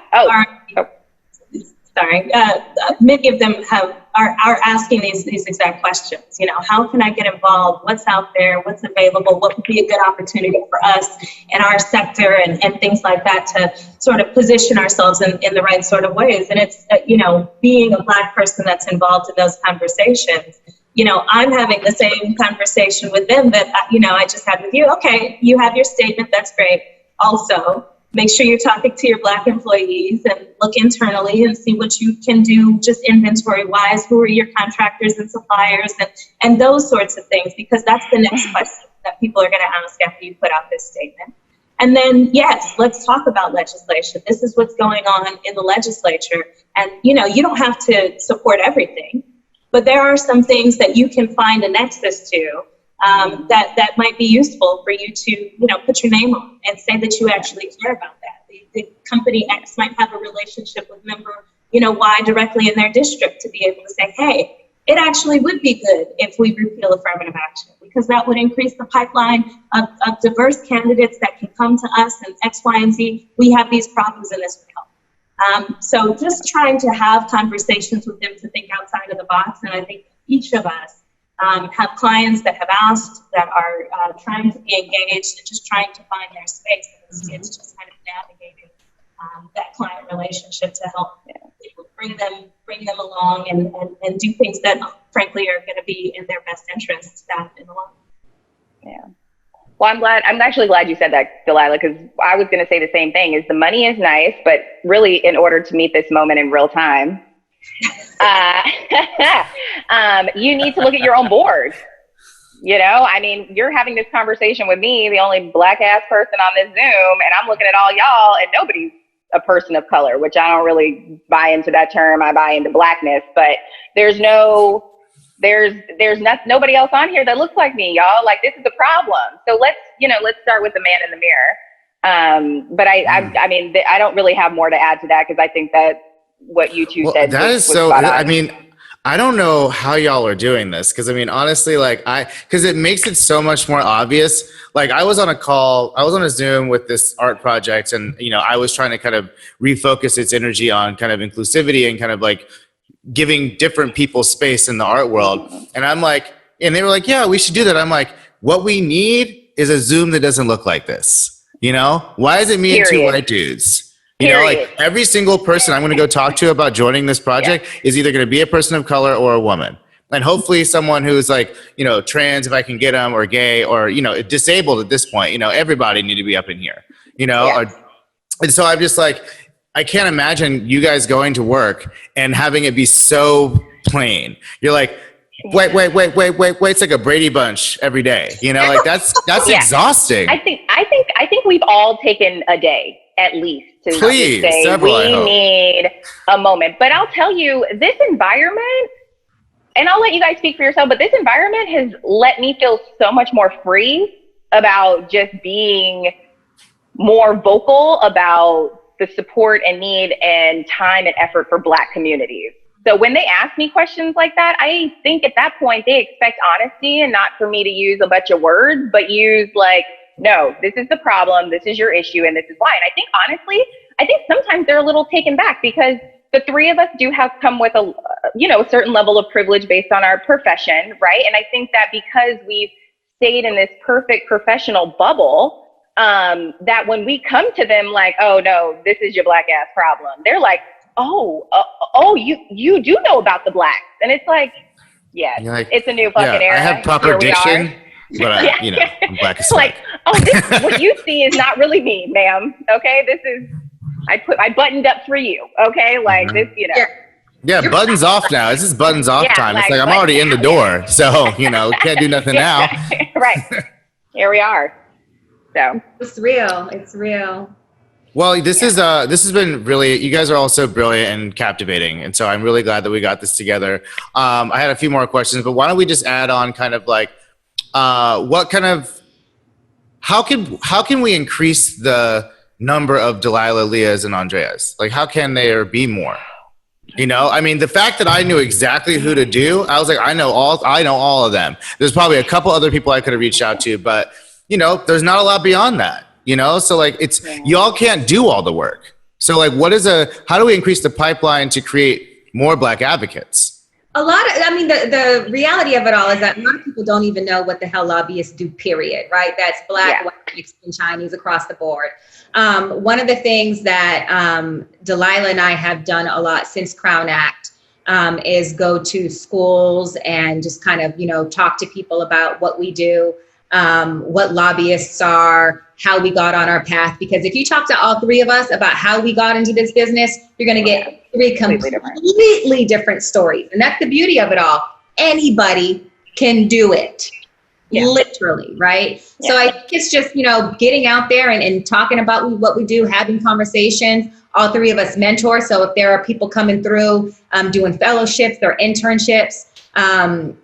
many of them are asking these exact questions. You know, how can I get involved? What's out there? What's available? What would be a good opportunity for us in our sector and things like that to sort of position ourselves in the right sort of ways. And it's, you know, being a Black person that's involved in those conversations, you know, I'm having the same conversation with them that, you know, I just had with you. Okay, you have your statement. That's great. Also, make sure you're talking to your Black employees and look internally and see what you can do just inventory-wise. Who are your contractors and suppliers and those sorts of things, because that's the next question that people are going to ask after you put out this statement. And then, yes, let's talk about legislation. This is what's going on in the legislature. And, you know, you don't have to support everything, but there are some things that you can find a nexus to that might be useful for you to, you know, put your name on and say that you actually care about that. The company X might have a relationship with member, you know, Y directly in their district to be able to say, hey, it actually would be good if we repeal affirmative action, because that would increase the pipeline of diverse candidates that can come to us and X, Y, and Z. We have these problems and this would help. So just trying to have conversations with them to think outside of the box. And I think each of us have clients that have asked, that are trying to be engaged and just trying to find their space. And it's just kind of navigating that client relationship to help bring them along and do things that frankly are going to be in their best interest in the long run. Yeah. Well, I'm actually glad you said that, Delilah, because I was going to say the same thing. Is the money is nice, but really in order to meet this moment in real time, you need to look at your own board. You know, I mean, you're having this conversation with me, the only Black ass person on this Zoom, and I'm looking at all y'all and nobody's a person of color, which I don't really buy into that term. I buy into Blackness, but there's nobody else on here that looks like me, y'all. Like, this is the problem. So let's start with the man in the mirror. But I mean, I don't really have more to add to that, because I think that what you two said was spot on. I mean, I don't know how y'all are doing this, because I mean, honestly, because it makes it so much more obvious. Like, I was on a Zoom with this art project, and you know, I was trying to kind of refocus its energy on kind of inclusivity and kind of like giving different people space in the art world. And I'm like, and they were like, yeah, we should do that. I'm like, what we need is a Zoom that doesn't look like this. You know, why is it me and two white dudes? You know, like every single person I'm going to go talk to about joining this project is either going to be a person of color or a woman. And hopefully someone who's like, you know, trans, if I can get them, or gay, or, you know, disabled at this point. You know, everybody need to be up in here, you know. And so I'm just like, I can't imagine you guys going to work and having it be so plain. You're like, wait. It's like a Brady Bunch every day. You know, like that's exhausting. I think we've all taken a day at least to say we need a moment. But I'll tell you, this environment, and I'll let you guys speak for yourself, but this environment has let me feel so much more free about just being more vocal about the support and need and time and effort for Black communities. So when they ask me questions like that, I think at that point they expect honesty and not for me to use a bunch of words, but use like, no, this is the problem, this is your issue, and this is why. And I think honestly, sometimes they're a little taken back, because the three of us do have come with a certain level of privilege based on our profession, right? And I think that because we've stayed in this perfect professional bubble, that when we come to them like, oh no, this is your Black ass problem, they're like, you do know about the Blacks. And it's like, like, it's a new fucking era. I have proper diction, but I'm Black as like, what you see is not really me, ma'am. Okay, this is, I buttoned up for you. Okay, like this, you know. Yeah, buttons off now. It's just buttons off time. It's like I'm already in the door, so can't do nothing now. Right, here we are. So it's real. It's real. Well, this has been really, you guys are all so brilliant and captivating. And so I'm really glad that we got this together. I had a few more questions, but why don't we just add on kind of like, how can we increase the number of Delilah, Leahs, and Andreas? Like, how can there be more? You know, I mean, the fact that I knew exactly who to do, I was like, I know all of them. There's probably a couple other people I could have reached out to, but you know, there's not a lot beyond that. You know, so like y'all can't do all the work. So like, how do we increase the pipeline to create more Black advocates? The reality of it all is that a lot of people don't even know what the hell lobbyists do, period, right? That's Black, white, Mexican, Chinese, across the board. One of the things that Delilah and I have done a lot since Crown Act is go to schools and just kind of, talk to people about what we do. what lobbyists are, how we got on our path. Because if you talk to all three of us about how we got into this business, you're going to get three completely different stories. And that's the beauty of it all. Anybody can do it. Yeah. Literally, right? Yeah. So I think it's just, getting out there and talking about what we do, having conversations. All three of us mentor. So if there are people coming through, doing fellowships or internships,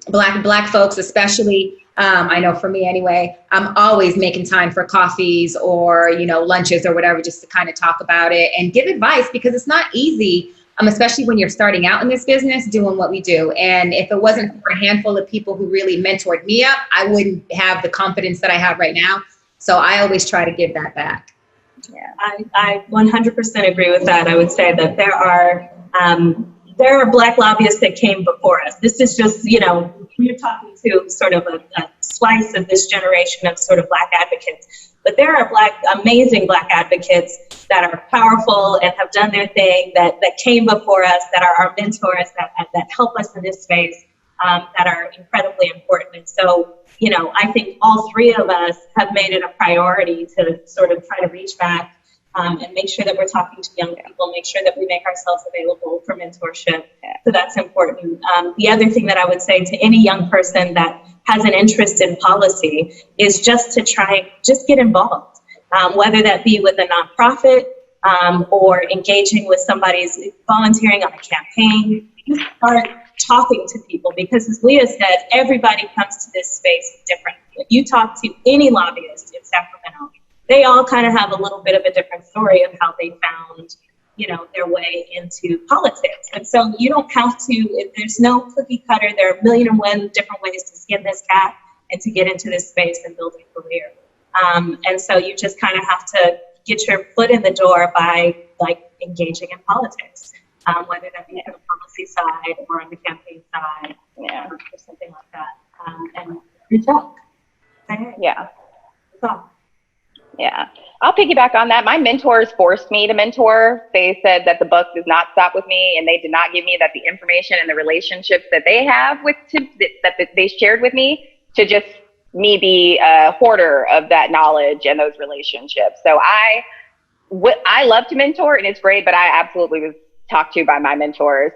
Black folks especially, I know for me anyway, I'm always making time for coffees or, lunches or whatever, just to kind of talk about it and give advice, because it's not easy. Especially when you're starting out in this business, doing what we do. And if it wasn't for a handful of people who really mentored me up, I wouldn't have the confidence that I have right now. So I always try to give that back. Yeah, I 100% agree with that. I would say that there are Black lobbyists that came before us. This is just, we're talking to sort of a slice of this generation of sort of Black advocates. But there are amazing Black advocates that are powerful and have done their thing, that came before us, that are our mentors, that help us in this space, that are incredibly important. And so, I think all three of us have made it a priority to sort of try to reach back and make sure that we're talking to young people, make sure that we make ourselves available for mentorship. So that's important. The other thing that I would say to any young person that has an interest in policy is just to just get involved, whether that be with a nonprofit or engaging with somebody's volunteering on a campaign. You start talking to people, because as Leah said, everybody comes to this space differently. If you talk to any lobbyist in Sacramento, they all kind of have a little bit of a different story of how they found, their way into politics. And so you don't have to, there's no cookie cutter. There are 1,000,001 different ways to skin this cat and to get into this space and build a career. And so you just kind of have to get your foot in the door by engaging in politics, whether that be on the policy side or on the campaign side, or something like that. And reach out. Yeah. Yeah. I'll piggyback on that. My mentors forced me to mentor. They said that the buck does not stop with me, and they did not give me the information and the relationships that they have that they shared with me to just me be a hoarder of that knowledge and those relationships. So I love to mentor, and it's great, but I absolutely was talked to by my mentors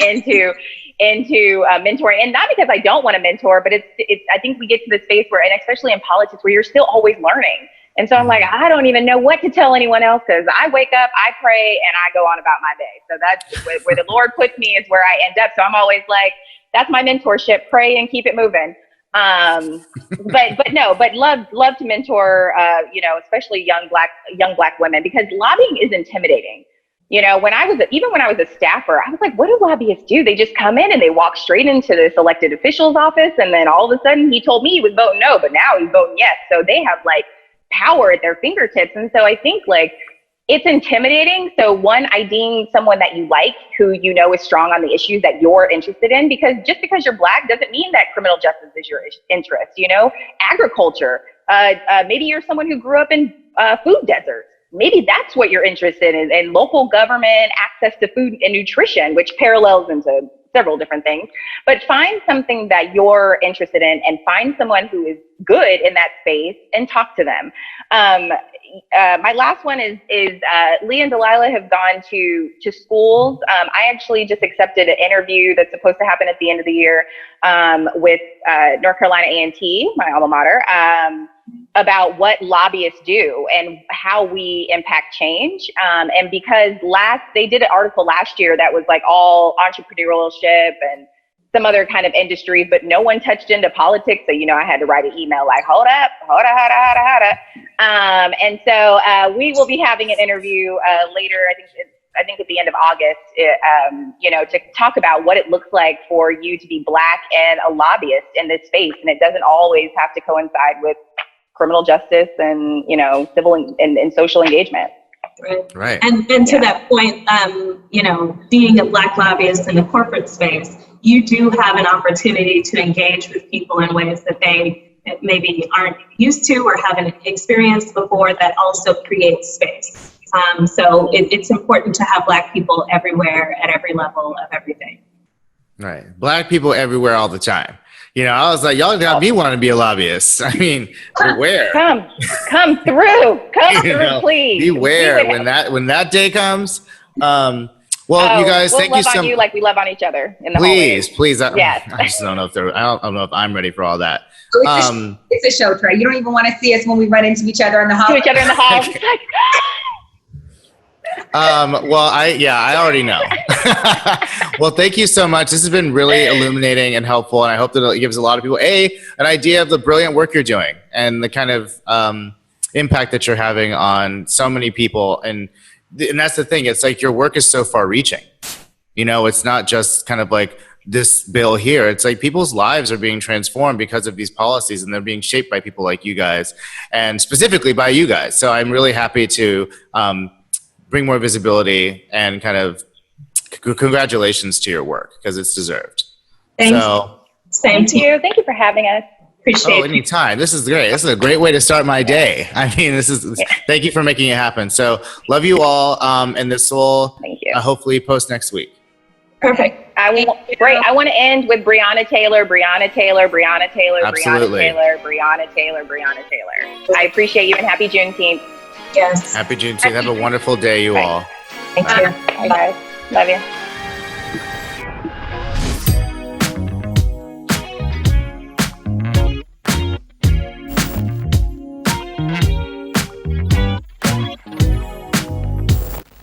into mentoring, and not because I don't want to mentor, but it's I think we get to the space where, and especially in politics, where you're still always learning. And so I'm like, I don't even know what to tell anyone else, because I wake up, I pray, and I go on about my day. So that's where the Lord puts me, is where I end up. So I'm always like, that's my mentorship, pray and keep it moving. But love to mentor, especially young black women, because lobbying is intimidating. When I was a staffer, I was like, what do lobbyists do? They just come in and they walk straight into this elected official's office. And then all of a sudden he told me he was voting no, but now he's voting yes. So they have power at their fingertips. And so I think it's intimidating. So one, IDing someone that you like, who is strong on the issues that you're interested in, because just because you're Black doesn't mean that criminal justice is your interest. Agriculture, maybe you're someone who grew up in food deserts. Maybe that's what you're interested in, and local government, access to food and nutrition, which parallels into several different things. But find something that you're interested in, and find someone who is good in that space and talk to them. My last one is Leah and Delilah have gone to schools. I actually just accepted an interview that's supposed to happen at the end of the year with North Carolina A&T, my alma mater, about what lobbyists do and how we impact change. And because they did an article last year that was all entrepreneurship and some other kind of industries, but no one touched into politics. So, I had to write an email hold up. And so we will be having an interview later, I think at the end of August, to talk about what it looks like for you to be Black and a lobbyist in this space. And it doesn't always have to coincide with criminal justice and, civil and social engagement. Right. And to that point, being a Black lobbyist in the corporate space, you do have an opportunity to engage with people in ways that they maybe aren't used to or haven't experienced before, that also creates space. So it's important to have Black people everywhere at every level of everything. Right. Black people everywhere all the time. You know, I was like, y'all got me wanting to be a lobbyist. I mean, beware. Come through, please. Beware when that day comes. Well, you guys, we'll thank you so much. Love on you like we love on each other in the Please. Yes. I just don't know if I don't know if I'm ready for all that. It's a show, Trey. You don't even want to see us when we run into each other in the hall. Well, I already know. Well, thank you so much. This has been really illuminating and helpful, and I hope that it gives a lot of people an idea of the brilliant work you're doing and the kind of impact that you're having on so many people. And that's the thing. It's like your work is so far-reaching. You know, it's not just kind of like this bill here. It's like people's lives are being transformed because of these policies, and they're being shaped by people like you guys, and specifically by you guys. So I'm really happy to bring more visibility and kind of congratulations to your work because it's deserved. Thank you. Thank you. Thank you for having us. Appreciate it. Anytime. This is great. This is a great way to start my day. I mean, thank you for making it happen. So love you all. And this will hopefully post next week. Perfect. I want to end with Breonna Taylor. Absolutely. Breonna Taylor. I appreciate you and happy Juneteenth. Yes. Happy Juneteenth. Have a wonderful day, you all. Thank you. Bye, guys. Love you.